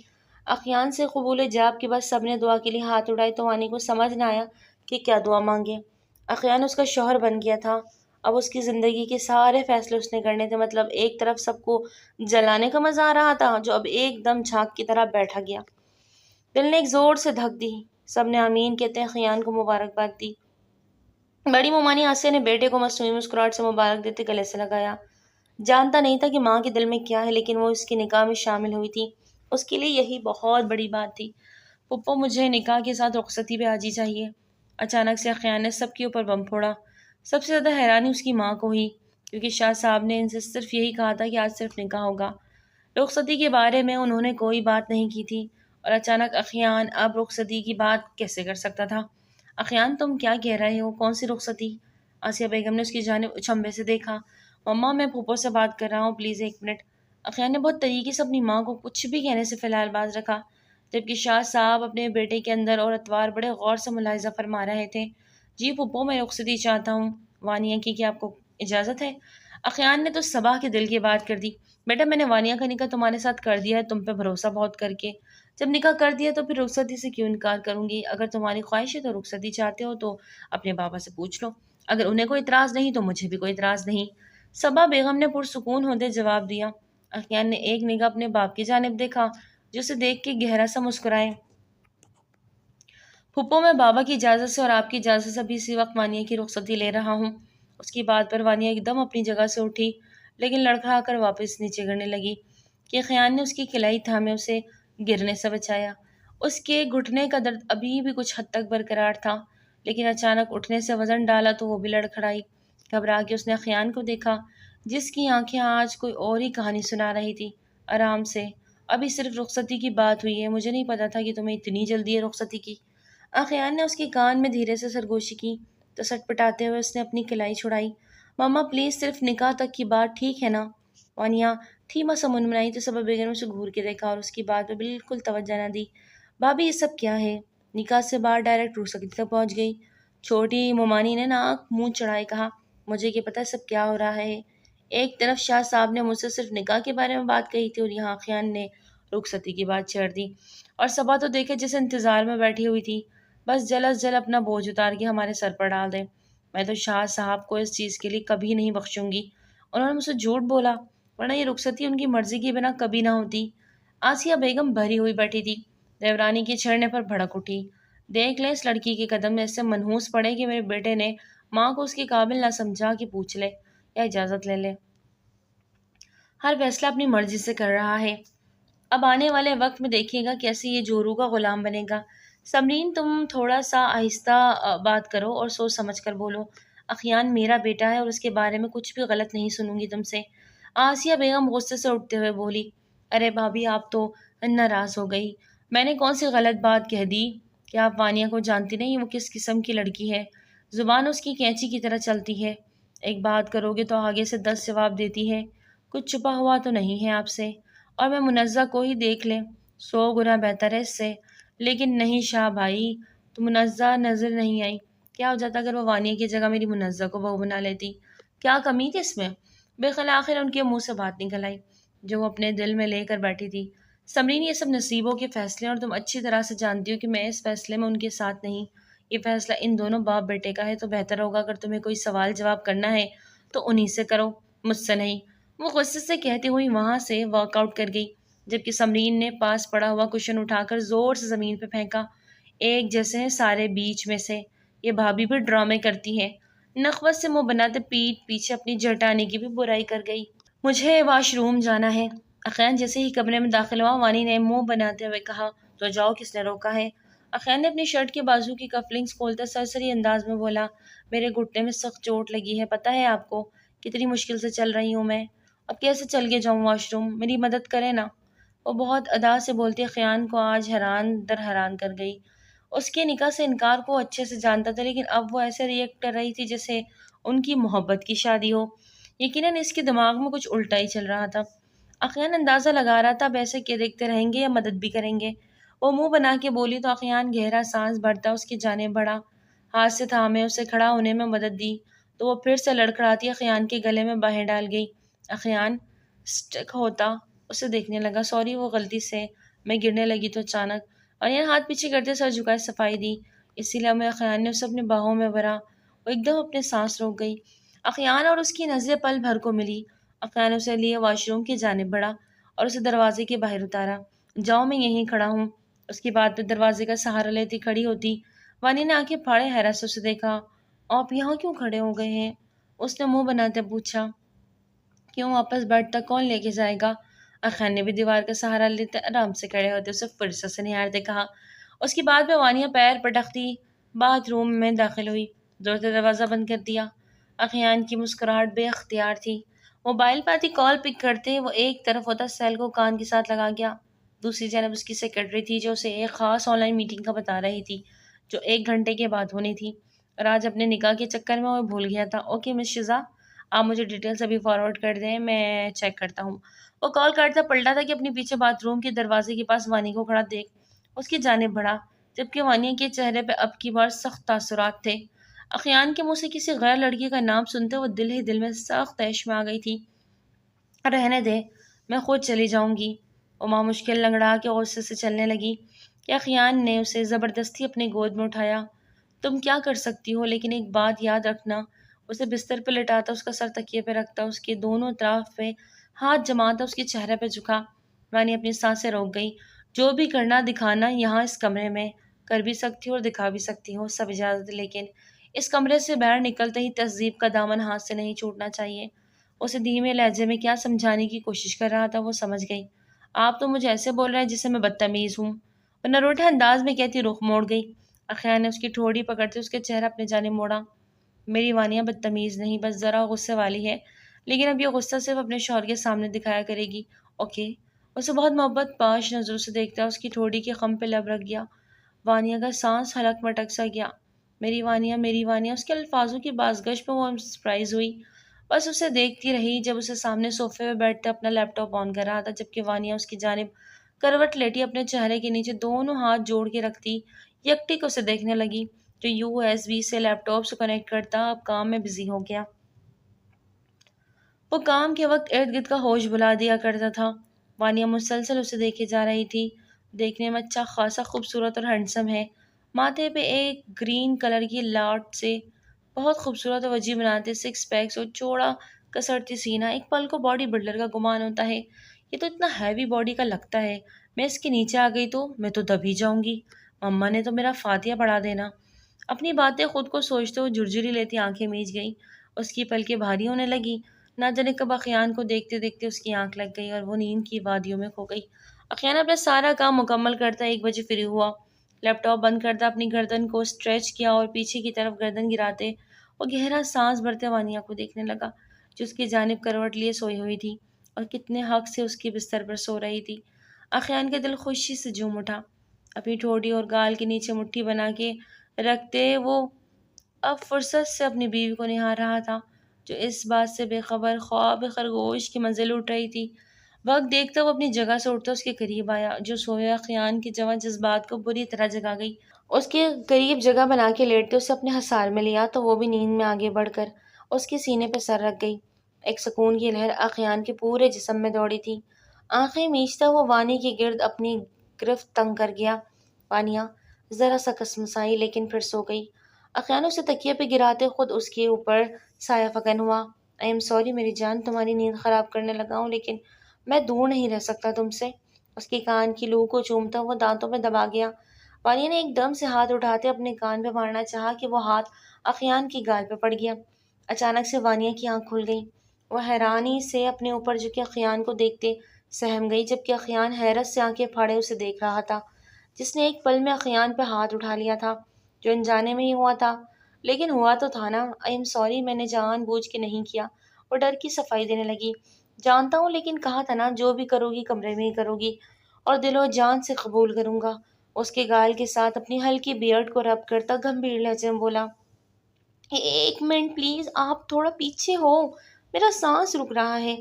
اخیان سے قبول جاب کے بعد سب نے دعا کے لیے ہاتھ اڑائے تو وانی کو سمجھ نہ آیا کہ کیا دعا مانگے۔ اخیان اس کا شوہر بن گیا تھا، اب اس کی زندگی کے سارے فیصلے اس نے کرنے تھے، مطلب ایک طرف سب کو جلانے کا مزہ آ رہا تھا جو اب ایک دم جھانک کی طرح بیٹھا گیا۔ دل نے ایک زور سے دھک دی، سب نے آمین کہتے خیان کو مبارکباد دی۔ بڑی ممانی آسیہ نے بیٹے کو مصنوعی مسکراہٹ سے مبارک دیتے گلے سے لگایا۔ جانتا نہیں تھا کہ ماں کے دل میں کیا ہے، لیکن وہ اس کے نکاح میں شامل ہوئی تھی، اس کے لیے یہی بہت بڑی بات تھی۔ پپو، مجھے نکاح کے ساتھ رخصتی پہ آج ہی چاہیے۔ اچانک سے خیان نے سب کے اوپر بم پھوڑا۔ سب سے زیادہ حیرانی اس کی ماں کو ہوئی، کیونکہ شاہ صاحب نے ان سے صرف یہی کہا تھا کہ آج صرف نکاح ہوگا، رخصتی کے بارے میں انہوں نے کوئی بات نہیں کی تھی، اور اچانک اخیان اب رخصتی کی بات کیسے کر سکتا تھا؟ اخیان، تم کیا کہہ رہے ہو؟ کون سی رخصتی؟ آسیہ بیگم نے اس کی جانب اچنبے سے دیکھا۔ مما، میں پھوپھو سے بات کر رہا ہوں، پلیز ایک منٹ۔ اخیان نے بہت طریقے سے اپنی ماں کو کچھ بھی کہنے سے فی الحال باز رکھا، جبکہ شاہ صاحب اپنے بیٹے کے اندر اور اتوار بڑے غور سے ملاحظہ فرما رہے تھے۔ جی پھوپھو، میں رخصتی چاہتا ہوں وانیہ کی، کیا آپ کو اجازت ہے؟ اخیان نے تو صبا کے دل کی بات کر دی۔ بیٹا، میں نے وانیہ کا نکاح تمہارے ساتھ کر دیا ہے، تم پہ بھروسہ بہت کر کے۔ جب نکاح کر دیا تو پھر رخصتی سے کیوں انکار کروں گی؟ اگر تمہاری خواہش ہے تو رخصتی چاہتے ہو تو اپنے بابا سے پوچھ لو، اگر انہیں کوئی اعتراض نہیں تو مجھے بھی کوئی اعتراض نہیں، صبا بیگم نے پرسکون ہوتے جواب دیا۔ اخیان نے ایک نگاہ اپنے باپ کی جانب دیکھا، جو اسے دیکھ کے گہرا سا مسکرائے۔ پھوپھو، میں بابا کی اجازت سے اور آپ کی اجازت سے بھی اسی وقت وانیہ کی رخصتی لے رہا ہوں۔ اس کی بات پر وانیہ ایک دم اپنی جگہ سے اٹھی، لیکن لڑکھڑا کر واپس نیچے گرنے لگی کہ خیان نے اس کی کلائی تھامے اسے گرنے سے بچایا۔ اس کے گھٹنے کا درد ابھی بھی کچھ حد تک برقرار تھا، لیکن اچانک اٹھنے سے وزن ڈالا تو وہ بھی لڑکھڑائی۔ گھبرا کے اس نے خیان کو دیکھا، جس کی آنکھیں آج کوئی اور ہی کہانی سنا رہی تھی۔ آرام سے، ابھی صرف رخصتی کی بات ہوئی ہے، مجھے نہیں پتا تھا کہ تمہیں اتنی جلدی ہے رخصتی کی۔ خیان نے اس کے کان میں دھیرے سے سرگوشی کی تو سٹ پٹاتے ہوئے اس نے اپنی کلائی چھڑائی۔ ماما پلیز، صرف نکاح تک کی بات، ٹھیک ہے نا؟ وانیہ تھیما سا منمنائی تو صبا بیگم نے اسے گھور کے دیکھا اور اس کی بات پہ بالکل توجہ نہ دی۔ بھابھی، یہ سب کیا ہے؟ نکاح سے باہر ڈائریکٹ رخصتی تک پہنچ گئی۔ چھوٹی ممانی نے ناک منہ چڑھائے کہا، مجھے کیا پتا سب کیا ہو رہا ہے؟ ایک طرف شاہ صاحب نے مجھ سے صرف نکاح کے بارے میں بات کہی تھی، اور یہاں خیان نے رخصتی کی بات چھیڑ دی، اور صبا تو دیکھے جیسے انتظار میں بیٹھی ہوئی تھی، بس جلد از جلد اپنا بوجھ اتار کے ہمارے سر پر ڈال دے۔ میں تو شاہ صاحب کو اس چیز کے لیے کبھی نہیں بخشوں گی، انہوں نے مجھ سے جھوٹ بولا، ورنہ یہ رخصتی ان کی مرضی کے بنا کبھی نہ ہوتی۔ آسیہ بیگم بھری ہوئی بیٹھی تھی، دیورانی کے چھڑنے پر بھڑک اٹھی۔ دیکھ لے، اس لڑکی کے قدم ایسے منحوس پڑے کہ میرے بیٹے نے ماں کو اس کے قابل نہ سمجھا کہ پوچھ لے یا اجازت لے لے، ہر فیصلہ اپنی مرضی سے کر رہا ہے۔ اب آنے والے وقت میں دیکھیے گا کیسے یہ جورو کا غلام بنے گا۔ سمرین، تم تھوڑا سا آہستہ بات کرو اور سوچ سمجھ کر بولو، اخیان میرا بیٹا ہے اور اس کے بارے میں کچھ بھی غلط نہیں سنوں گی تم سے۔ آسیہ بیگم غصے سے اٹھتے ہوئے بولی، ارے بھابھی آپ تو ناراض ہو گئی، میں نے کون سی غلط بات کہہ دی؟ کیا آپ وانیہ کو جانتی نہیں وہ کس قسم کی لڑکی ہے؟ زبان اس کی کینچی کی طرح چلتی ہے، ایک بات کرو گے تو آگے سے 10 جواب دیتی ہے، کچھ چھپا ہوا تو نہیں ہے آپ سے، اور میں منزہ کو ہی دیکھ لیں 100 گنا بہتر ہے اس سے۔ لیکن نہیں شاہ بھائی، تو منزہ نظر نہیں آئی، کیا ہو جاتا اگر وہ وانیہ کی جگہ میری منزہ کو بہو بنا لیتی؟ کیا کمی تھی اس میں؟ بالآخر ان کے منہ سے بات نکل آئی جو وہ اپنے دل میں لے کر بیٹھی تھی، سمرین یہ سب نصیبوں کے فیصلے ہیں اور تم اچھی طرح سے جانتی ہو کہ میں اس فیصلے میں ان کے ساتھ نہیں، یہ فیصلہ ان دونوں باپ بیٹے کا ہے، تو بہتر ہوگا اگر تمہیں کوئی سوال جواب کرنا ہے تو انہی سے کرو، مجھ سے نہیں۔ وہ غصے سے کہتی ہوئی وہاں سے واک آؤٹ کر گئی، جبکہ سمرین نے پاس پڑا ہوا کشن اٹھا کر زور سے زمین پہ پھینکا۔ ایک جیسے ہیں سارے بیچ میں سے، یہ بھابھی بھی ڈرامے کرتی ہے، نخوت سے منہ بناتے پیٹ پیچھے اپنی جٹانی کی بھی برائی کر گئی۔ مجھے واش روم جانا ہے۔ اخین جیسے ہی کمرے میں داخل ہوا، وانی نے منہ بناتے ہوئے کہا، تو جاؤ، کس نے روکا ہے؟ اخین نے اپنی شرٹ کے بازو کی کفلنگز کھولتے سرسری انداز میں بولا، میرے گھٹنے میں سخت چوٹ لگی ہے، پتہ ہے آپ کو کتنی مشکل سے چل رہی ہوں میں، اب کیسے چل کے جاؤں واش روم، میری مدد کرے نا۔ وہ بہت ادا سے بولتی خیان کو آج حیران در حیران کر گئی۔ اس کے نکاح سے انکار کو اچھے سے جانتا تھا، لیکن اب وہ ایسے ریئیکٹ کر رہی تھی جیسے ان کی محبت کی شادی ہو۔ یقیناً اس کے دماغ میں کچھ الٹا ہی چل رہا تھا۔ اخیان اندازہ لگا رہا تھا اب ایسے کہ دیکھتے رہیں گے یا مدد بھی کریں گے۔ وہ منہ بنا کے بولی تو اخیان گہرا سانس بھرتا اس کی جانب بڑھا، ہاتھ سے تھامے اسے کھڑا ہونے میں مدد دی، تو وہ پھر سے لڑکھڑاتی اخیان کے گلے میں باہیں ڈال گئی۔ اخیان سٹک ہوتا اسے دیکھنے لگا، سوری، وہ غلطی سے میں گرنے لگی تو اچانک۔ اور یہ ہاتھ پیچھے کرتے سر جھکائے صفائی دی، اسی لیے میں اخیان نے اسے اپنے باہوں میں بھرا، وہ ایک دم اپنے سانس روک گئی۔ اخیان اور اس کی نظریں پل بھر کو ملی۔ اخیان اسے لیے واش روم کی جانب بڑھا اور اسے دروازے کے باہر اتارا۔ جاؤ، میں یہیں کھڑا ہوں۔ اس کی بات پہ دروازے کا سہارا لیتی کھڑی ہوتی۔ وانی نے آنکھیں پھاڑے حیرت سے اسے دیکھا۔ آپ یہاں کیوں کھڑے ہو گئے ہیں؟ اس نے منہ بناتے پوچھا۔ کیوں، واپس بیڈ تک کون لے کے جائے گا؟ اخیان نے بھی دیوار کا سہارا لیتے آرام سے کھڑے ہوتے اسے فرصت سے نہارتے کہا۔ اس کی بات پہ وانیہ پیر پٹکتی باتھ روم میں داخل ہوئی، زور سے دروازہ بند کر دیا۔ اخیان کی مسکراہٹ بے اختیار تھی۔ موبائل پہ آتی کال پک کرتے وہ ایک طرف ہوتا سیل کو کان کے ساتھ لگا گیا، دوسری جانب اس کی سیکرٹری تھی جو اسے ایک خاص آن لائن میٹنگ کا بتا رہی تھی جو 1 گھنٹے کے بعد ہونی تھی، اور آج اپنے نکاح کے چکر میں وہ بھول گیا تھا۔ اوکے مس شزا، آپ مجھے ڈیٹیلز ابھی فارورڈ کر دیں، میں چیک کرتا ہوں۔ وہ کال کاٹتا پلٹا تھا کہ اپنے پیچھے باتھ روم کے دروازے کے پاس وانی کو کھڑا دیکھ اس کی جانب بڑھا، جبکہ وانی کے چہرے پہ اب کی بار سخت تاثرات تھے۔ اخیان کے منہ سے کسی غیر لڑکی کا نام سنتے وہ دل ہی دل میں سخت تیش میں آ گئی تھی۔ رہنے دے، میں خود چلی جاؤں گی۔ اما مشکل لنگڑا کے غصے سے چلنے لگی کہ اخیان نے اسے زبردستی اپنی گود میں اٹھایا۔ تم کیا کر سکتی ہو، لیکن ایک بات یاد رکھنا۔ اسے بستر پہ لٹاتا، اس کا سر تکیے پہ رکھتا، اس کے دونوں طرف پہ ہاتھ جماتا، اس کے چہرے پہ جھکا۔ رانی اپنی سانسیں روک گئی۔ جو بھی کرنا دکھانا یہاں اس کمرے میں کر بھی سکتی ہو اور دکھا بھی سکتی ہو، سب اجازت، لیکن اس کمرے سے باہر نکلتے ہی تہذیب کا دامن ہاتھ سے نہیں چھوٹنا چاہیے۔ اسے دھیمے لہجے میں کیا سمجھانے کی کوشش کر رہا تھا وہ سمجھ گئی۔ آپ تو مجھے ایسے بول رہے ہیں جسے میں بدتمیز ہوں، اور نروٹے انداز میں کہتی رخ موڑ گئی۔ اخیان نے اس کی ٹھوڑی پکڑتے اس کے چہرہ اپنے جانب موڑا۔ میری وانیہ بدتمیز نہیں، بس ذرا غصے والی ہے، لیکن اب یہ غصہ صرف اپنے شوہر کے سامنے دکھایا کرے گی، اوکے؟ اسے بہت محبت پاش نظروں سے دیکھتا اس کی ٹھوڑی کے خم پہ لب رکھ گیا۔ وانیہ کا سانس حلق میں اٹک سا گیا۔ میری وانیہ، میری وانیہ، اس کے الفاظوں کی بازگشت پہ وہ سرپرائز ہوئی، بس اسے دیکھتی رہی جب اسے سامنے صوفے پہ بیٹھتے اپنا لیپ ٹاپ آن کر رہا تھا، جبکہ وانیہ اس کی جانب کروٹ لیٹی اپنے چہرے کے نیچے دونوں ہاتھ جوڑ کے رکھتی یکٹک اسے دیکھنے لگی جو USB سے لیپ ٹاپ سے کنیکٹ کرتا اب کام میں بزی ہو گیا۔ وہ کام کے وقت ارد گرد کا ہوش بھلا دیا کرتا تھا۔ وانیہ مسلسل اسے دیکھے جا رہی تھی، دیکھنے میں اچھا خاصا خوبصورت اور ہینڈسم ہے، ماتھے پہ ایک گرین کلر کی لاٹ سے بہت خوبصورت اور وجیح بناتے 6 پیکس اور چوڑا کسرتی سینہ، ایک پل کو باڈی بلڈر کا گمان ہوتا ہے، یہ تو اتنا ہیوی باڈی کا لگتا ہے، میں اس کے نیچے آ گئی تو میں تو دب ہی جاؤں گی، مما نے تو میرا فاتحہ پڑھا دینا۔ اپنی باتیں خود کو سوچتے ہوئے جھرجھری لیتی آنکھیں میچ گئی، اس کی پلکیں بھاری ہونے لگی، نہ جانے کب اخیان کو دیکھتے دیکھتے اس کی آنکھ لگ گئی اور وہ نیند کی وادیوں میں کھو گئی۔ اخیان اپنا سارا کام مکمل کرتا 1 بجے فری ہوا، لیپ ٹاپ بند کرتا اپنی گردن کو اسٹریچ کیا اور پیچھے کی طرف گردن گراتے وہ گہرا سانس بھرتے وانیہ کو دیکھنے لگا جو اس کی جانب کروٹ لیے سوئی ہوئی تھی اور کتنے حق سے اس کے بستر پر سو رہی تھی۔ اخیان کا دل خوشی سے جھوم اٹھا۔ اپنی ٹھوڑی اور گال کے نیچے مٹھی بنا کے رکھتے وہ اب فرصت سے اپنی بیوی کو نہار رہا تھا جو اس بات سے بے خبر خواب خرگوش کی منزل اٹھ رہی تھی۔ وقت دیکھتا وہ اپنی جگہ سے اٹھتا اس کے قریب آیا جو سویا خیان کے جواں جذبات کو بری طرح جگا گئی۔ اس کے قریب جگہ بنا کے لیٹتے اسے اپنے حصار میں لیا تو وہ بھی نیند میں آگے بڑھ کر اس کے سینے پہ سر رکھ گئی۔ ایک سکون کی لہر اخیان کے پورے جسم میں دوڑی تھی۔ آنکھیں میچتا وہ وانی کے گرد اپنی گرفت تنگ کر گیا۔ وانیہ ذرا سا کسمسائی لیکن پھر سو گئی۔ اخیان اسے تکیے پہ گراتے خود اس کے اوپر سایہ فکن ہوا۔ آئی ایم سوری میری جان، تمہاری نیند خراب کرنے لگا ہوں لیکن میں دور نہیں رہ سکتا تم سے۔ اس کے کان کی لو کو چومتا وہ دانتوں میں دبا گیا۔ وانیہ نے ایک دم سے ہاتھ اٹھاتے اپنے کان پہ مارنا چاہا کہ وہ ہاتھ اخیان کی گال پہ پڑ گیا۔ اچانک سے وانیہ کی آنکھ کھل گئی۔ وہ حیرانی سے اپنے اوپر جھکے اخیان کو دیکھتے سہم گئی جبکہ اخیان حیرت سے آنکھیں پھاڑے اسے دیکھ رہا تھا جس نے ایک پل میں اخیان پہ ہاتھ اٹھا لیا تھا جو انجانے میں ہی ہوا تھا، لیکن ہوا تو تھا نا۔ آئی ایم سوری، میں نے جان بوجھ کے نہیں کیا۔ وہ ڈر کی صفائی دینے لگی۔ جانتا ہوں لیکن کہا تھا نا جو بھی کرو گی کمرے میں ہی کرو گی اور دل و جان سے قبول کروں گا۔ اس کے گال کے ساتھ اپنی ہلکی بیئرڈ کو رب کرتا گمبھیر لہجے میں بولا، ایک منٹ پلیز، آپ تھوڑا پیچھے ہو، میرا سانس رک رہا ہے۔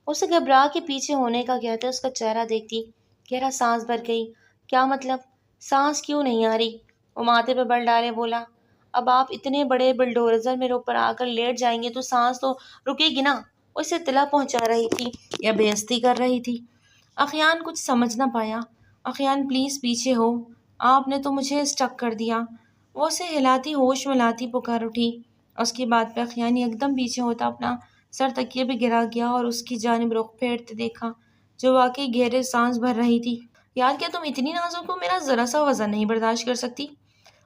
اسے گھبرا کے پیچھے ہونے کا کہتے اس کا چہرہ دیکھتی گہرا سانس بھر گئی۔ کیا مطلب؟ سانس کیوں نہیں آ رہی؟ وہ ماتھے پہ بل ڈالے بولا، اب آپ اتنے بڑے بلڈوزر میرے اوپر آ کر لیٹ جائیں گے تو سانس تو رکے گی نا۔ وہ اسے اطلاع پہنچا رہی تھی یا بے عزتی کر رہی تھی؟ اخیان کچھ سمجھ نہ پایا۔ اخیان پلیز پیچھے ہو، آپ نے تو مجھے اسٹک کر دیا۔ وہ اسے ہلاتی ہوش میں لاتی پکار اٹھی۔ اس کی بات پہ اخیان ایک دم پیچھے ہوتا اپنا سر تکیے پہ گرا گیا اور اس کی جانب رخ پھیرتے دیکھا جو واقعی گہرے سانس بھر رہی تھی۔ یار کیا تم اتنی نازک ہو؟ میرا ذرا سا وزن نہیں برداشت کر سکتی؟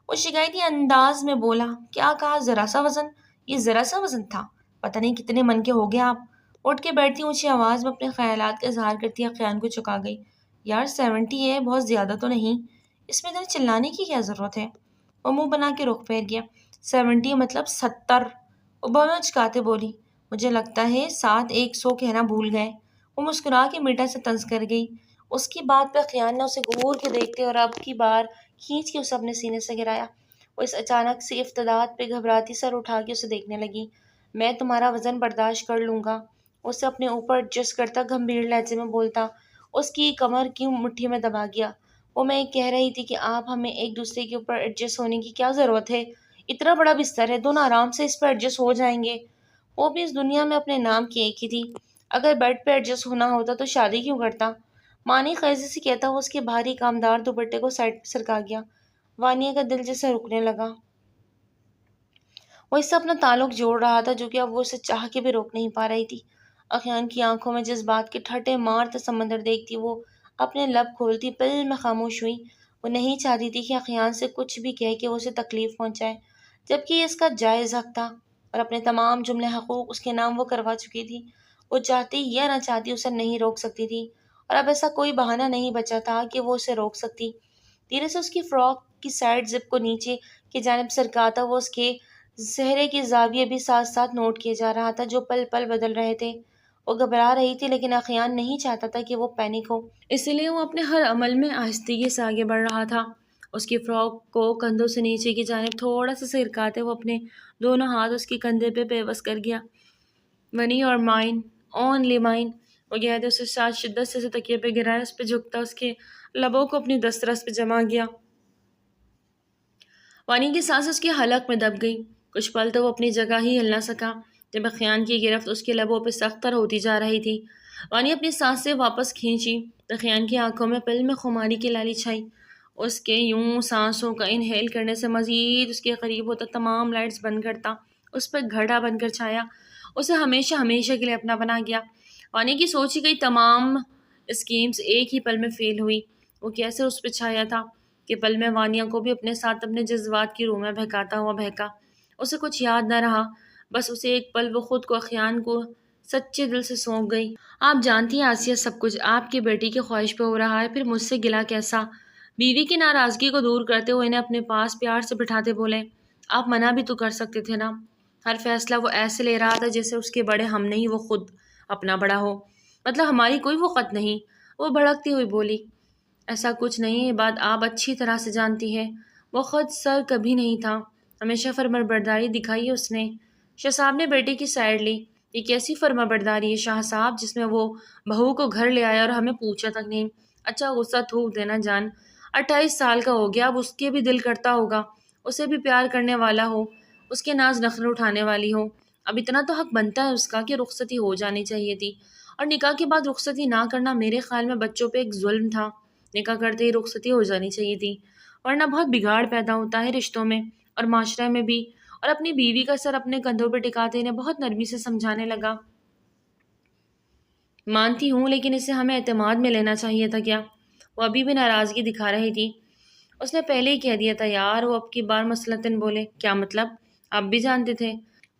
وہ شکایتی انداز میں بولا۔ کیا کہا؟ ذرا سا وزن؟ یہ ذرا سا وزن تھا؟ پتہ نہیں کتنے من کے ہو گئے آپ۔ اٹھ کے بیٹھتی اونچی آواز میں اپنے خیالات کا اظہار کرتی اخیان کو چکا گئی۔ یار 70 ہے، بہت زیادہ تو نہیں، اس میں اتنے چلانے کی کیا ضرورت ہے؟ وہ منہ بنا کے رخ پھیر گیا۔ 70 مطلب 70؟ وہ بہت چکاتے بولی۔ مجھے لگتا ہے 100 کہنا بھول گئے۔ وہ مسکرا کے میٹا سے طنز کر گئی۔ اس کی بات پہ اخیان نے اسے گھور کے دیکھتے اور اب کی بار کھینچ کے اسے اپنے سینے سے گرایا۔ وہ اس اچانک سے افتادات پہ گھبراتی سر اٹھا کے اسے دیکھنے لگی۔ میں تمہارا وزن برداشت کر لوں گا، اسے اپنے اوپر ایڈجسٹ کرتا گمبھیر لہجے میں بولتا اس کی کمر کی مٹھی میں دبا گیا۔ وہ میں کہہ رہی تھی کہ آپ ہمیں ایک دوسرے کے اوپر ایڈجسٹ ہونے کی کیا ضرورت ہے؟ اتنا بڑا بستر ہے، دونوں آرام سے اس پہ ایڈجسٹ ہو جائیں گے۔ وہ بھی اس دنیا میں اپنے نام کی ایک ہی تھی، اگر بیڈ پہ ایڈجسٹ ہونا ہوتا تو شادی کیوں کرتا؟ مانی خیزی سے کہتا وہ اس کے بھاری کامدار دوپٹے کو سائڈ پہ سرکا گیا۔ وانیہ کا دل جیسے رکنے لگا۔ وہ اس سے اپنا تعلق جوڑ رہا تھا جو کہ اب وہ اسے چاہ کے بھی روک نہیں پا رہی تھی۔ اخیان کی آنکھوں میں جس بات کے ٹھٹے مارتا سمندر دیکھتی وہ اپنے لب کھولتی پل میں خاموش ہوئی۔ وہ نہیں چاہتی تھی کہ اخیان سے کچھ بھی کہہ کے وہ اسے تکلیف پہنچائے جبکہ یہ اس کا جائز حق تھا اور اپنے تمام جملے حقوق اس کے نام وہ کروا چکی تھی۔ وہ چاہتی یا نہ چاہتی اسے نہیں روک سکتی تھی اور اب ایسا کوئی بہانہ نہیں بچا تھا کہ وہ اسے روک سکتی۔ دھیرے سے اس کی فراک کی سائڈ زپ کو نیچے کی جانب سرکاتا وہ اس کے چہرے کے زاویے بھی ساتھ ساتھ نوٹ کیے جا رہا تھا جو پل پل بدل رہے تھے۔ وہ گھبرا رہی تھی لیکن اخیان نہیں چاہتا تھا کہ وہ پینک ہو، اسی لیے وہ اپنے ہر عمل میں آہستگی سے آگے بڑھ رہا تھا۔ اس کی فراک کو کندھوں سے نیچے کی جانب تھوڑا سا سرکاتے وہ اپنے دونوں ہاتھ اس کے کندھے پہ پیوست کر گیا۔ ونی اور مائن، اونلی مائن، وہ کہتے اسے ساتھ شدت سے تکیے پہ گرایا، اس پہ جھکتا اس کے لبوں کو اپنی دسترس پہ جما گیا۔ وانی کی سانس اس کے حلق میں دب گئی۔ کچھ پل تو وہ اپنی جگہ ہی ہل نہ سکا جب اخیان کی گرفت اس کے لبوں پہ سخت تر ہوتی جا رہی تھی۔ وانی اپنی سانس سے واپس کھینچی، اخیان کی آنکھوں میں پل میں خماری کی لالی چھائی۔ اس کے یوں سانسوں کا انہیل کرنے سے مزید اس کے قریب ہوتا تمام لائٹس بند کرتا اس پہ گھڑا بن کر چھایا، اسے ہمیشہ ہمیشہ کے لیے اپنا بنا گیا۔ وانی کی سوچی گئی تمام اسکیمز ایک ہی پل میں فیل ہوئی۔ وہ کیسے اس پہ چھایا تھا کہ پل میں وانیہ کو بھی اپنے ساتھ اپنے جذبات کی روح میں بہکاتا ہوا بہکا۔ اسے کچھ یاد نہ رہا، بس اسے ایک پل وہ خود کو اخیان کو سچے دل سے سونپ گئی۔ آپ جانتی ہیں آسیہ، سب کچھ آپ کی بیٹی کی خواہش پہ ہو رہا ہے، پھر مجھ سے گلہ کیسا؟ بیوی کی ناراضگی کو دور کرتے ہوئے انہیں اپنے پاس پیار سے بٹھاتے بولے، آپ منع بھی تو کر سکتے تھے نا، ہر فیصلہ وہ ایسے لے رہا تھا جیسے اس کے بڑے ہم نہیں، وہ خود اپنا بڑا ہو، مطلب ہماری کوئی وقت نہیں۔ وہ بھڑکتی ہوئی بولی، ایسا کچھ نہیں، یہ بات آپ اچھی طرح سے جانتی ہے۔ وہ خود سر کبھی نہیں تھا، ہمیشہ فرمانبرداری دکھائی ہے اس نے۔ شاہ صاحب نے بیٹے کی سائڈ لی۔ یہ کیسی فرمانبرداری ہے شاہ صاحب، جس میں وہ بہو کو گھر لے آیا اور ہمیں پوچھا تک نہیں؟ اچھا غصہ تھوک دینا جان، 28 سال کا ہو گیا، اب اس کے بھی دل کرتا ہوگا اسے بھی پیار کرنے والا ہو، اس کے ناز نخرے اٹھانے والی ہو۔ اب اتنا تو حق بنتا ہے اس کا کہ رخصتی ہو جانی چاہیے تھی، اور نکاح کے بعد رخصتی نہ کرنا میرے خیال میں بچوں پہ ایک ظلم تھا۔ نکاح کرتے ہی رخصتی ہو جانی چاہیے تھی، ورنہ بہت بگاڑ پیدا ہوتا ہے رشتوں میں اور معاشرے میں بھی۔ اور اپنی بیوی کا سر اپنے کندھوں پہ ٹکاتے انہیں بہت نرمی سے سمجھانے لگا، مانتی ہوں لیکن اسے ہمیں اعتماد میں لینا چاہیے تھا کیا؟ وہ ابھی بھی ناراضگی دکھا رہی تھی۔ اس نے پہلے ہی کہہ دیا تھا یار، وہ اب کی بار مثلثاً بولے، کیا مطلب؟ آپ بھی جانتے تھے؟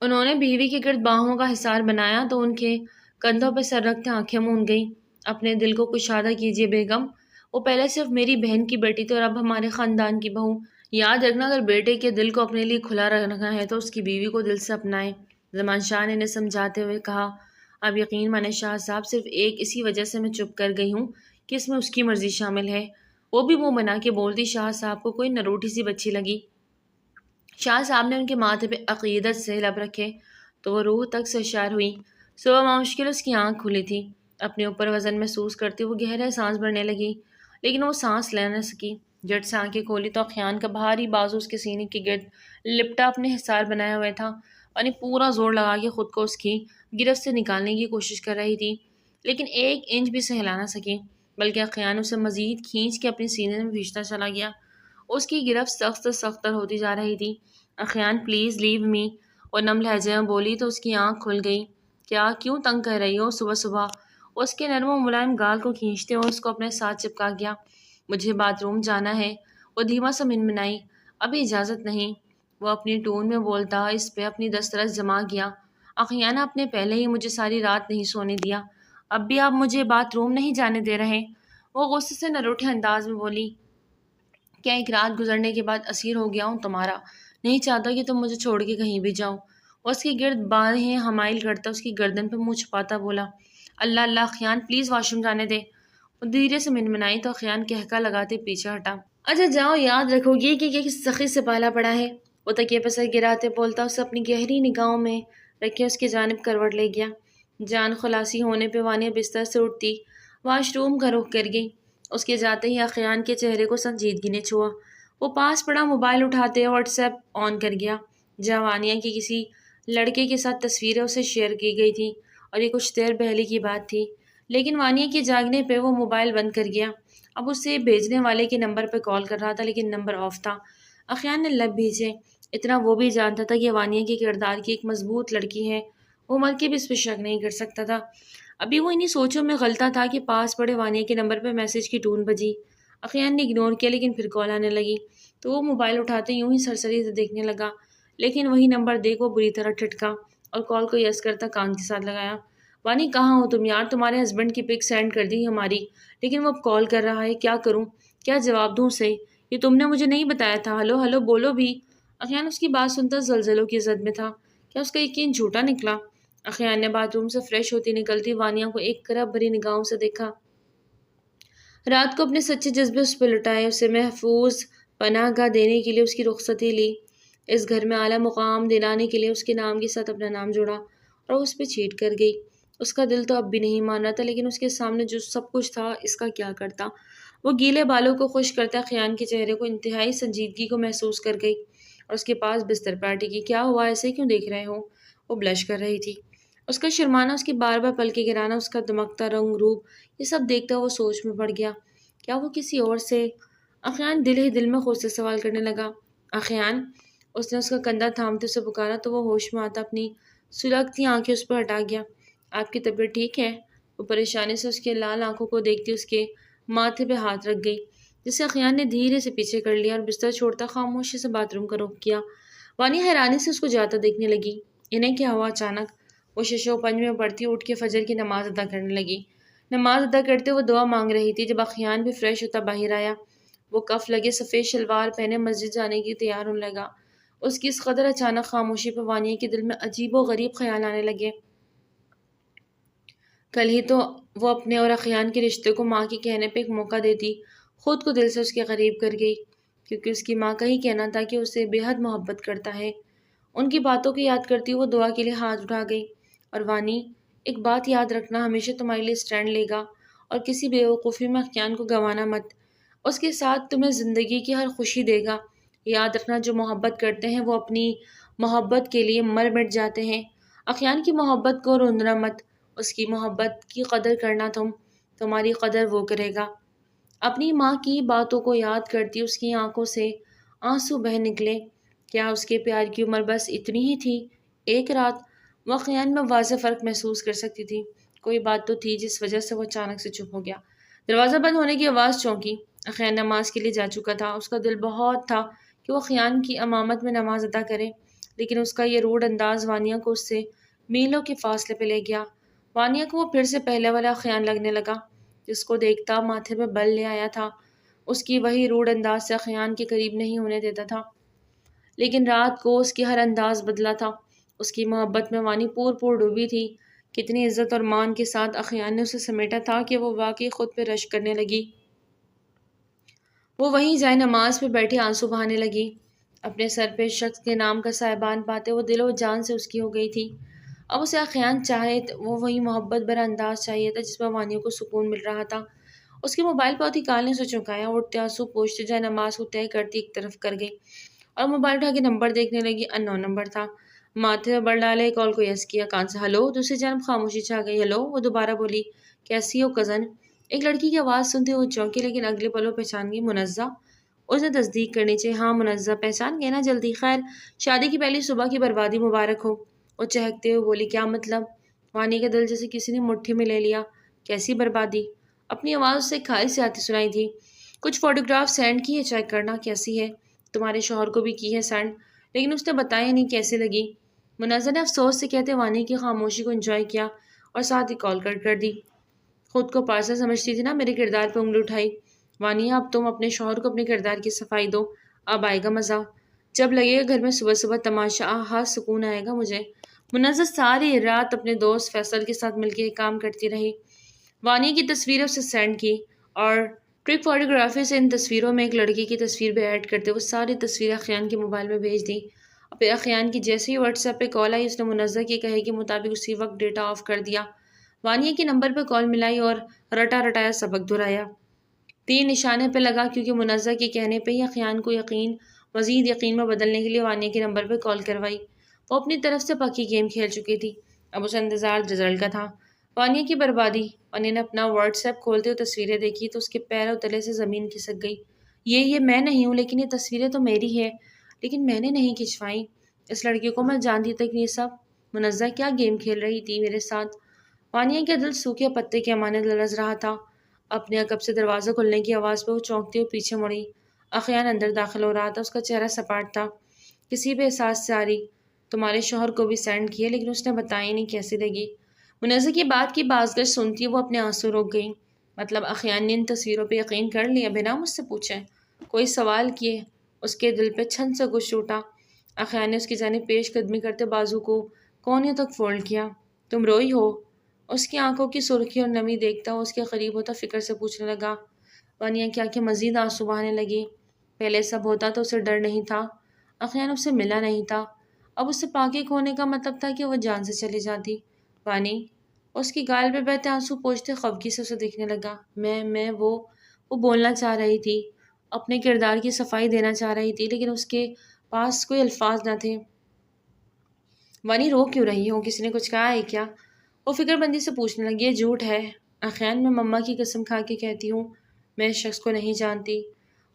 انہوں نے بیوی کے گرد باہوں کا حصار بنایا تو ان کے کندھوں پہ سر رکھتے آنکھیں موند گئی۔ اپنے دل کو کشادہ کیجیے بیگم، وہ پہلے صرف میری بہن کی بیٹی تھی اور اب ہمارے خاندان کی بہو۔ یاد رکھنا، اگر بیٹے کے دل کو اپنے لیے کھلا رکھنا ہے تو اس کی بیوی کو دل سے اپنائے۔ زمان شاہ نے انہیں سمجھاتے ہوئے کہا، اب یقین مانے شاہ صاحب، صرف ایک اسی وجہ سے میں چپ کر گئی ہوں کہ اس میں اس کی مرضی شامل ہے۔ وہ بھی منہ بنا کے بولتی، شاہ صاحب کو کوئی نروٹی سی بچی لگی۔ شاہ صاحب نے ان کے ماتھے پہ عقیدت سے لب رکھے تو وہ روح تک سرشار ہوئی۔ صبح مشکل اس کی آنکھ کھلی تھی، اپنے اوپر وزن محسوس کرتی وہ گہرا سانس بھرنے لگی، لیکن وہ سانس لے نہ سکی۔ جٹ سے آنکھیں کھولی تو اخیان کا بھاری بازو اس کے سینے کے گرد لپٹا اپنے حصار بنائے ہوئے تھا، اور پورا زور لگا کے خود کو اس کی گرفت سے نکالنے کی کوشش کر رہی تھی، لیکن 1 انچ بھی سے ہلا نہ سکی، بلکہ اخیان اسے مزید کھینچ کے اپنے سینے میں بھیجتا چلا گیا۔ اس کی گرفت سخت سے سخت تر ہوتی جا رہی تھی۔ اخیان پلیز لیو می، اور نم لہجے میں بولی تو اس کی آنکھ کھل گئی۔ کیا کیوں تنگ کر رہی ہو صبح صبح؟ اس کے نرم و ملائم گال کو کھینچتے ہوئے اس کو اپنے ساتھ چپکا گیا۔ مجھے باتھ روم جانا ہے، وہ دھیما سا منمنائی۔ ابھی اجازت نہیں، وہ اپنی ٹون میں بولتا اس پہ اپنی دسترس جما گیا۔ اخیانہ، آپ نے پہلے ہی مجھے ساری رات نہیں سونے دیا، اب بھی آپ مجھے باتھ روم نہیں جانے دے رہے؟ وہ غصے سے نہ روٹھے انداز میں بولی، کیا ایک رات گزرنے کے بعد اسیر ہو گیا ہوں تمہارا؟ نہیں چاہتا کہ تم مجھے چھوڑ کے کہیں بھی جاؤ۔ وہ اس کی گرد باہیں حمائل کرتا اس کی گردن پہ منہ چھپاتا بولا، اللہ اللہ اخیان پلیز واش روم جانے دے۔ وہ دھیرے سے منمنائی تو اخیان کہکا لگاتے پیچھے ہٹا۔ اچھا جاؤ، یاد رکھو گی کہ کس سخی سے پالا پڑا ہے۔ وہ تکیے پہ سر گراتے بولتا اسے اپنی گہری نگاہوں میں رکھے اس کی جانب کروٹ لے گیا۔ جان خلاصی ہونے پہ وانیہ بستر سے اٹھتی واش روم کا رخ کر گئی۔ اس کے جاتے ہی اخیان کے چہرے کو سنجیدگی نے چھوا۔ وہ پاس پڑا موبائل اٹھاتے واٹس ایپ آن کر گیا، جہاں وانیہ کی کسی لڑکے کے ساتھ تصویریں اسے شیئر کی گئی تھی، اور یہ کچھ دیر پہلے کی بات تھی، لیکن وانیہ کے جاگنے پہ وہ موبائل بند کر گیا۔ اب اسے بھیجنے والے کے نمبر پہ کال کر رہا تھا لیکن نمبر آف تھا۔ اخیان نے لب بھیجے، اتنا وہ بھی جانتا تھا کہ وانیہ کے کردار کی ایک مضبوط لڑکی ہے، وہ مر کے بھی اس پہ شک نہیں کر سکتا تھا۔ ابھی وہ انہی سوچوں میں غلطہ تھا کہ پاس پڑے وانیہ کے نمبر پہ میسج کی ٹون بجی۔ اخیان نے اگنور کیا لیکن پھر کال آنے لگی تو وہ موبائل اٹھاتے یوں ہی سرسری سے دیکھنے لگا، لیکن وہی نمبر دیکھ وہ بری طرح ٹھٹکا اور کال کو یس کرتا کان کے ساتھ لگایا۔ وانی کہاں ہو تم یار؟ تمہارے ہسبینڈ کی پک سینڈ کر دی ہماری، لیکن وہ اب کال کر رہا ہے، کیا کروں؟ کیا جواب دوں اسے؟ یہ تم نے مجھے نہیں بتایا تھا، ہلو ہلو بولو بھی۔ اخیان اس کی بات سنتا زلزلوں کی زد میں تھا، کیا اس کا یقین جھوٹا نکلا؟ اخیان نے باتھ روم سے فریش ہوتی نکلتی وانیہ کو ایک کرب بھری نگاہوں سے دیکھا۔ رات کو اپنے سچے جذبے اس پہ لٹائے، اسے محفوظ پناہ گاہ دینے کے لیے اس کی رخصتی لی، اس گھر میں اعلیٰ مقام دلانے کے لیے اس کے نام کے ساتھ اپنا نام جوڑا، اور اس پہ چیٹ کر گئی۔ اس کا دل تو اب بھی نہیں مان رہا تھا، لیکن اس کے سامنے جو سب کچھ تھا اس کا کیا کرتا؟ وہ گیلے بالوں کو خشک کرتا خیان کے چہرے کو انتہائی سنجیدگی کو محسوس کر گئی اور اس کے پاس بستر پہ ٹکی۔ کیا ہوا؟ ایسے کیوں دیکھ رہے ہو؟ وہ بلش کر رہی تھی۔ اس کا شرمانا، اس کی بار بار پلکیں گرانا، اس کا دمکتا رنگ روپ، یہ سب دیکھتا وہ سوچ میں پڑ گیا، کیا وہ کسی اور سے؟ اخیان دل ہی دل میں خود سے سوال کرنے لگا، اخیان؟ اس نے اس کا کندھا تھامتے اسے پکارا تو وہ ہوش میں آتا اپنی سلگتی آنکھیں اس پر ہٹا گیا۔ آپ کی طبیعت ٹھیک ہے؟ وہ پریشانی سے اس کے لال آنکھوں کو دیکھتی اس کے ماتھے پہ ہاتھ رکھ گئی، جسے اخیان نے دھیرے سے پیچھے کر لیا اور بستر چھوڑتا خاموشی سے باتھ روم کا رخ کیا۔ وانی حیرانی سے اس کو جاتا دیکھنے لگی۔ انہیں کیا ہوا اچانک؟ وہ شش و پنج میں پڑتی اٹھ کے فجر کی نماز ادا کرنے لگی۔ نماز ادا کرتے وہ دعا مانگ رہی تھی جب اخیان بھی فریش ہوتا باہر آیا۔ وہ کف لگے سفید شلوار پہنے مسجد جانے کی تیار ہونے لگا۔ اس کی اس قدر اچانک خاموشی پہ وانیہ کے دل میں عجیب و غریب خیال آنے لگے۔ کل ہی تو وہ اپنے اور اخیان کے رشتے کو ماں کے کہنے پہ ایک موقع دیتی خود کو دل سے اس کے قریب کر گئی، کیونکہ اس کی ماں کا ہی کہنا تھا کہ اسے بے حد محبت کرتا ہے۔ ان کی باتوں کو یاد کرتی وہ دعا کے لیے ہاتھ اٹھا گئی، اور وانی، ایک بات یاد رکھنا، ہمیشہ تمہارے لیے اسٹینڈ لے گا اور کسی بیوقوفی میں اخیان کو گنوانا مت۔ اس کے ساتھ تمہیں زندگی کی ہر خوشی دے گا۔ یاد رکھنا، جو محبت کرتے ہیں وہ اپنی محبت کے لیے مر مٹ جاتے ہیں۔ اخیان کی محبت کو روندنا مت، اس کی محبت کی قدر کرنا، تمہاری قدر وہ کرے گا۔ اپنی ماں کی باتوں کو یاد کرتی اس کی آنکھوں سے آنسو بہہ نکلے۔ کیا اس کے پیار کی عمر بس اتنی ہی تھی؟ ایک رات وہ اخیان میں واضح فرق محسوس کر سکتی تھی۔ کوئی بات تو تھی جس وجہ سے وہ اچانک سے چپ ہو گیا۔ دروازہ بند ہونے کی آواز چونکی۔ اخیان نماز کے لیے جا چکا تھا۔ اس کا دل بہت تھا کہ وہ اخیان کی امامت میں نماز ادا کرے، لیکن اس کا یہ روڈ انداز وانیہ کو اس سے میلوں کے فاصلے پہ لے گیا۔ وانیہ کو وہ پھر سے پہلے والا اخیان لگنے لگا جس کو دیکھتا ماتھے پہ بل لے آیا تھا۔ اس کی وہی روڈ انداز سے اخیان کے قریب نہیں ہونے دیتا تھا، لیکن رات کو اس کی ہر انداز بدلا تھا۔ اس کی محبت میں وانی پور ڈوبی تھی۔ کتنی عزت اور مان کے ساتھ اخیان نے اسے سمیٹا تھا کہ وہ واقعی خود پہ رشک کرنے لگی۔ وہ وہیں جائے نماز پہ بیٹھی آنسو بہانے لگی۔ اپنے سر پہ شخص کے نام کا سائبان پاتے وہ دل و جان سے اس کی ہو گئی تھی۔ اب اسے اخیان چاہے وہ وہی محبت بھرا انداز چاہیے تھا جس میں وانیہ کو سکون مل رہا تھا۔ اس کے موبائل پہ ہوتی کال نے اسے چونکایا، اٹھتے آنسو پوچھتے جائے نماز کو طے کرتی ایک طرف کر گئی اور موبائل اٹھا کے نمبر دیکھنے لگی۔ ان نون نمبر تھا۔ ماتھے پہ بل ڈالے کال کو یس کیا۔ کان سے ہلو، دوسری جانب خاموشی چھا گئی۔ ہلو، وہ دوبارہ بولی، کیسی ہو کزن؟ ایک لڑکی کی آواز سنتے وہ چونکی، لیکن اگلے پلوں پہچان گئی۔ منزہ؟ اس نے تصدیق کرنی چاہیے۔ ہاں منزہ، پہچان گئے نا؟ جلدی خیر، شادی کی پہلی صبح کی بربادی مبارک ہو۔ وہ چہکتے ہوئے بولی، کیا مطلب؟ وانی کا دل جیسے کسی نے مٹھی میں لے لیا۔ کیسی بربادی؟ اپنی آواز اسے کھائی سے آتی سنائی تھی۔ کچھ فوٹوگراف سینڈ کی ہے، چیک کرنا کیسی ہے۔ تمہارے شوہر کو بھی کی ہے سینڈ، لیکن اس نے بتایا نہیں کیسی لگی۔ منزہ نے افسوس سے کہتے وانی کی خاموشی کو انجوائے کیا اور ساتھ ہی کال کٹ کر دی۔ خود کو پارسل سمجھتی تھی نا، میرے کردار پہ انگلی اٹھائی۔ وانیہ، اب تم اپنے شوہر کو اپنے کردار کی صفائی دو، اب آئے گا مزہ، جب لگے گا گھر میں صبح صبح تماشا، آہا سکون آئے گا مجھے۔ منزہ ساری رات اپنے دوست فیصل کے ساتھ مل کے کام کرتی رہی۔ وانیہ کی تصویریں اسے سینڈ کی اور ٹرک فوٹوگرافی سے ان تصویروں میں ایک لڑکی کی تصویر بھی ایڈ کرتے وہ ساری تصویریں اخیان کے موبائل میں بھیج دیں۔ اور پھر اخیان کی جیسے ہی واٹس ایپ پہ کال آئی اس نے منزہ کے کہے کے مطابق اسی وقت ڈیٹا آف کر دیا۔ وانیہ کے نمبر پہ کال ملائی اور رٹا رٹایا سبق دہرایا۔ تین نشانے پہ لگا کیونکہ منزہ کے کہنے پہ ہی اخیان کو مزید یقین میں بدلنے کے لیے وانیہ کے نمبر پہ کال کروائی۔ وہ اپنی طرف سے پکی گیم کھیل چکی تھی، اب اسے انتظار رزلٹ کا تھا۔ وانیہ کی بربادی۔ وانیہ نے اپنا واٹس ایپ کھولتے ہوئے تصویریں دیکھی تو اس کے پیروں تلے سے زمین کھسک گئی۔ یہ میں نہیں ہوں، لیکن یہ تصویریں تو میری ہے، لیکن میں نے نہیں کھنچوائیں۔ اس لڑکی کو میں جانتی تک یہ سب۔ منزہ کیا گیم کھیل رہی تھی میرے ساتھ؟ وانیہ کا دل سوکھے پتے کے مانند لرز رہا تھا۔ اپنے عقب سے دروازہ کھلنے کی آواز پہ وہ چونکتے ہوئے پیچھے مڑی۔ اخیان اندر داخل ہو رہا تھا، اس کا چہرہ سپاٹ تھا، کسی بے احساس سے آ رہی۔ تمہارے شوہر کو بھی سینڈ کیے، لیکن اس نے بتائی نہیں کیسی لگی۔ منزہ کی بات کی بازگشت سنتی وہ اپنے آنسو روک گئی۔ مطلب اخیان نے ان تصویروں پہ یقین کر لیا بنا مجھ سے پوچھے، کوئی سوال کیے؟ اس کے دل پہ چھن سے کچھ ٹوٹا۔ اخیان نے اس کی جانب پیش قدمی کرتے بازو کو کونیوں تک فولڈ کیا۔ تم روئی ہو؟ اس کی آنکھوں کی سرخی اور نمی دیکھتا وہ اس کے قریب ہوتا فکر سے پوچھنے لگا۔ وانیہ کیا کہ مزید آنسو بہانے لگی۔ پہلے سب ہوتا تو اسے ڈر نہیں تھا، اخیان اس سے ملا نہیں تھا، اب اس سے پاکی کھونے کا مطلب تھا کہ وہ جان سے چلی جاتی۔ وانی اس کی گال پہ بہتے آنسو پوچھتے خفگی سے اسے دیکھنے لگا۔ وہ بولنا چاہ رہی تھی، اپنے کردار کی صفائی دینا چاہ رہی تھی، لیکن اس کے پاس کوئی الفاظ نہ تھے۔ وانی رو کیوں رہی ہو؟ کسی نے کچھ کہا ہے کیا؟ وہ فکر بندی سے پوچھنے لگی۔ یہ جھوٹ ہے اخیان، میں مما کی قسم کھا کے کہتی ہوں، میں اس شخص کو نہیں جانتی۔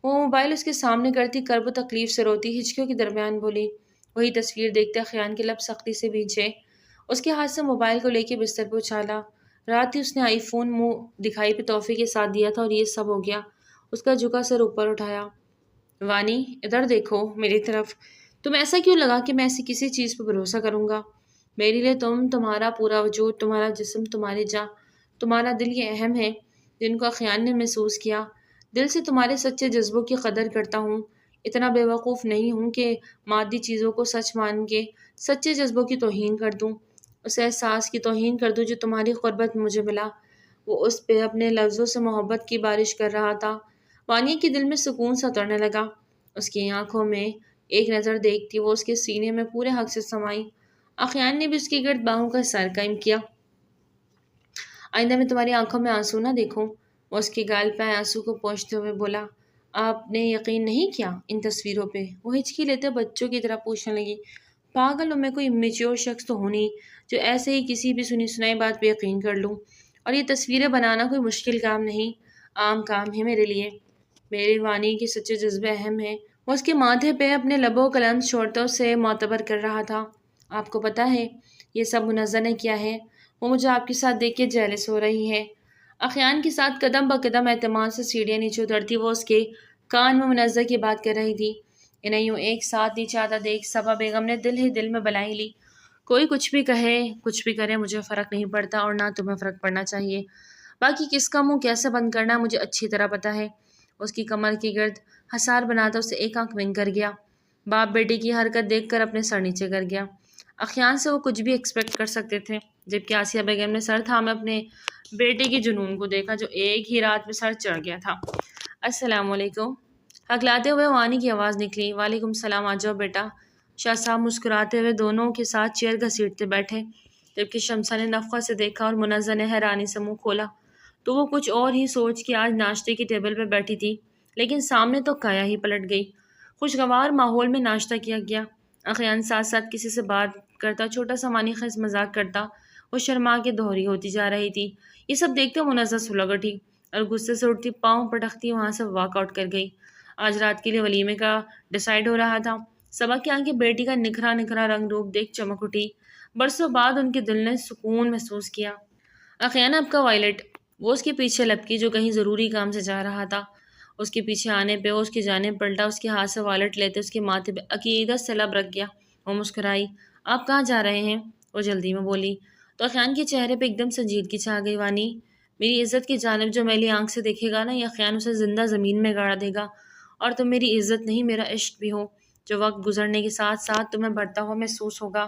وہ موبائل اس کے سامنے کرتی کرب و تکلیف سے روتی ہچکیوں کے درمیان بولی۔ وہی تصویر دیکھتے اخیان کے لب سختی سے بھینچے۔ اس کے ہاتھ سے موبائل کو لے کے بستر پہ اچھالا۔ رات ہی اس نے آئی فون منہ دکھائی پہ تحفے کے ساتھ دیا تھا اور یہ سب ہو گیا۔ اس کا جھکا سر اوپر اٹھایا۔ وانی ادھر دیکھو میری طرف، تمہیں ایسا کیوں لگا کہ میں ایسی کسی چیز پہ بھروسہ کروں گا؟ میرے لیے تمہارا پورا وجود، تمہارا جسم، تمہاری جاں، تمہارا دل یہ اہم ہے۔ جن کو اخیان نے محسوس کیا، دل سے تمہارے سچے جذبوں کی قدر کرتا ہوں، اتنا بیوقوف نہیں ہوں کہ مادی چیزوں کو سچ مان کے سچے جذبوں کی توہین کر دوں، اس احساس کی توہین کر دوں جو تمہاری قربت میں مجھے ملا۔ وہ اس پہ اپنے لفظوں سے محبت کی بارش کر رہا تھا۔ وانیہ کے دل میں سکون سا اترنے لگا۔ اس کی آنکھوں میں ایک نظر دیکھتی وہ اس کے سینے میں پورے حق سے سمائی۔ آخیان نے بھی اس کے گرد باہوں کا سر قائم کیا۔ آئندہ میں تمہاری آنکھوں میں آنسو نہ دیکھوں۔ وہ اس کے گال پہ آنسو کو پہنچتے ہوئے بولا، آپ نے یقین نہیں کیا ان تصویروں پہ؟ وہ ہچکی لیتے بچوں کی طرح پوچھنے لگی۔ پاگل ہوں میں، کوئی میچور شخص تو ہوں نہیں جو ایسے ہی کسی بھی سنی سنائی بات پہ یقین کر لوں، اور یہ تصویریں بنانا کوئی مشکل کام نہیں، عام کام ہے میرے لیے۔ میرے وانی کے سچے جذبے اہم ہیں۔ وہ اس کے ماتھے پہ اپنے لبوں کا لمس چھوڑتا اسے معتبر کر رہا تھا۔ آپ کو پتہ ہے یہ سب منزہ نے کیا ہے؟ وہ مجھے آپ کے ساتھ دیکھ کے جیلس ہو رہی ہے۔ اخیان کے ساتھ قدم بقدم اعتماد سے سیڑھیاں نیچے اترتی وہ اس کے کان میں منزہ کی بات کر رہی تھی۔ انہیں یوں ایک ساتھ نیچے آتا دیکھ صبا بیگم نے دل ہی دل میں بلائی لی، کوئی کچھ بھی کہے کچھ بھی کرے مجھے فرق نہیں پڑتا، اور نہ تمہیں فرق پڑنا چاہیے۔ باقی کس کا منہ کیسے بند کرنا مجھے اچھی طرح پتہ ہے۔ اس کی کمر کی گرد حصار بناتا اسے ایک آنکھ ونگ کر گیا۔ باپ بیٹی کی حرکت دیکھ کر اپنے سر نیچے کر گیا۔ اخیان سے وہ کچھ بھی ایکسپیکٹ کر سکتے تھے، جبکہ آسیہ بیگم نے سر تھامے اپنے بیٹے کے جنون کو دیکھا جو ایک ہی رات میں سر چڑھ گیا تھا۔ السلام علیکم، ہکلاتے ہوئے وانی کی آواز نکلی۔ وعلیکم السلام، آ جاؤ بیٹا۔ شاہ صاحب مسکراتے ہوئے دونوں کے ساتھ چیئر گھسیٹتے بیٹھے، جبکہ شمسا نے نفقہ سے دیکھا اور منزہ نے حیرانی سے منہ کھولا تو وہ کچھ اور ہی سوچ کے آج ناشتے کی ٹیبل پہ بیٹھی تھی، لیکن سامنے تو کایا ہی پلٹ گئی۔ خوشگوار ماحول میں ناشتہ کیا گیا۔ اخیان ساتھ ساتھ کسی سے بات کرتا، چھوٹا سا معنی خیز مذاق کرتا، وہ شرما کے دوہری ہوتی جا رہی تھی۔ یہ سب دیکھتے منزہ سلگ اٹھی اور غصے سے اٹھتی پاؤں پٹکتی وہاں سے واک آؤٹ کر گئی۔ آج رات کے لیے ولیمے کا ڈیسائیڈ ہو رہا تھا۔ صبا کی آنکھیں بیٹی کا نکھرا نکھرا رنگ روپ دیکھ چمک اٹھی۔ برسوں بعد ان کے دل نے سکون محسوس کیا۔ اخیان اب کا وائلٹ، وہ اس کے پیچھے لپکی جو کہیں ضروری کام سے جا رہا تھا۔ اس کے پیچھے آنے پہ وہ اس کی جانب پلٹا، اس کے ہاتھ سے وائلٹ لیتے اس کے ماتھے پہ عقیدت سے لب رکھ گیا۔ وہ مسکرائی۔ آپ کہاں جا رہے ہیں؟ وہ جلدی میں بولی تو اخیان کے چہرے پہ ایک دم سنجیدگی چھا گئی۔ وانی، میری عزت کی جانب جو میلی آنکھ سے دیکھے گا نا، یہ اخیان اسے زندہ زمین میں گاڑ دے گا، اور تم میری عزت نہیں میرا عشق بھی ہو، جو وقت گزرنے کے ساتھ ساتھ تمہیں بڑھتا ہوا محسوس ہوگا۔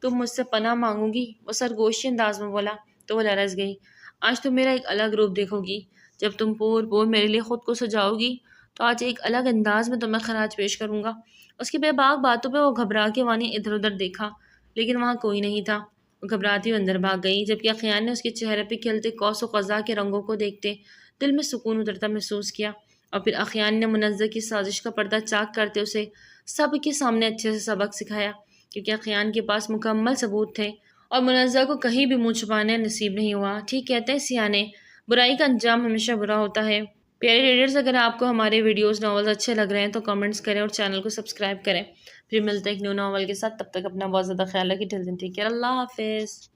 تم مجھ سے پناہ مانگو گی؟ وہ سرگوشی انداز میں بولا تو وہ لرز گئی۔ آج تم میرا ایک الگ روپ دیکھو گی، جب تم پور میرے لیے خود کو سجاؤ گی تو آج ایک الگ انداز میں تمہیں خراج پیش کروں گا۔ اس کی بے باک باتوں پہ وہ گھبرا کے وانی ادھر ادھر دیکھا، لیکن وہاں کوئی نہیں تھا۔ وہ گھبراتی ہوئی اندر بھاگ گئی، جبکہ اخیان نے اس کے چہرے پہ کھلتے قوس و قزح کے رنگوں کو دیکھتے دل میں سکون اترتا محسوس کیا۔ اور پھر اخیان نے منزہ کی سازش کا پردہ چاک کرتے اسے سب کے سامنے اچھے سے سبق سکھایا، کیونکہ اخیان کے پاس مکمل ثبوت تھے اور منزہ کو کہیں بھی منہ چھپانے نصیب نہیں ہوا۔ ٹھیک کہتے ہیں سیانے، برائی کا انجام ہمیشہ برا ہوتا ہے۔ پیارے ریڈرز، اگر آپ کو ہمارے ویڈیوز ناولز اچھے لگ رہے ہیں تو کمنٹس کریں اور چینل کو سبسکرائب کریں۔ پھر ملتے ہیں ایک نیو ناول کے ساتھ، تب تک اپنا بہت زیادہ خیال رکھیں۔ ٹل دین ٹیک کیئر، اللہ حافظ۔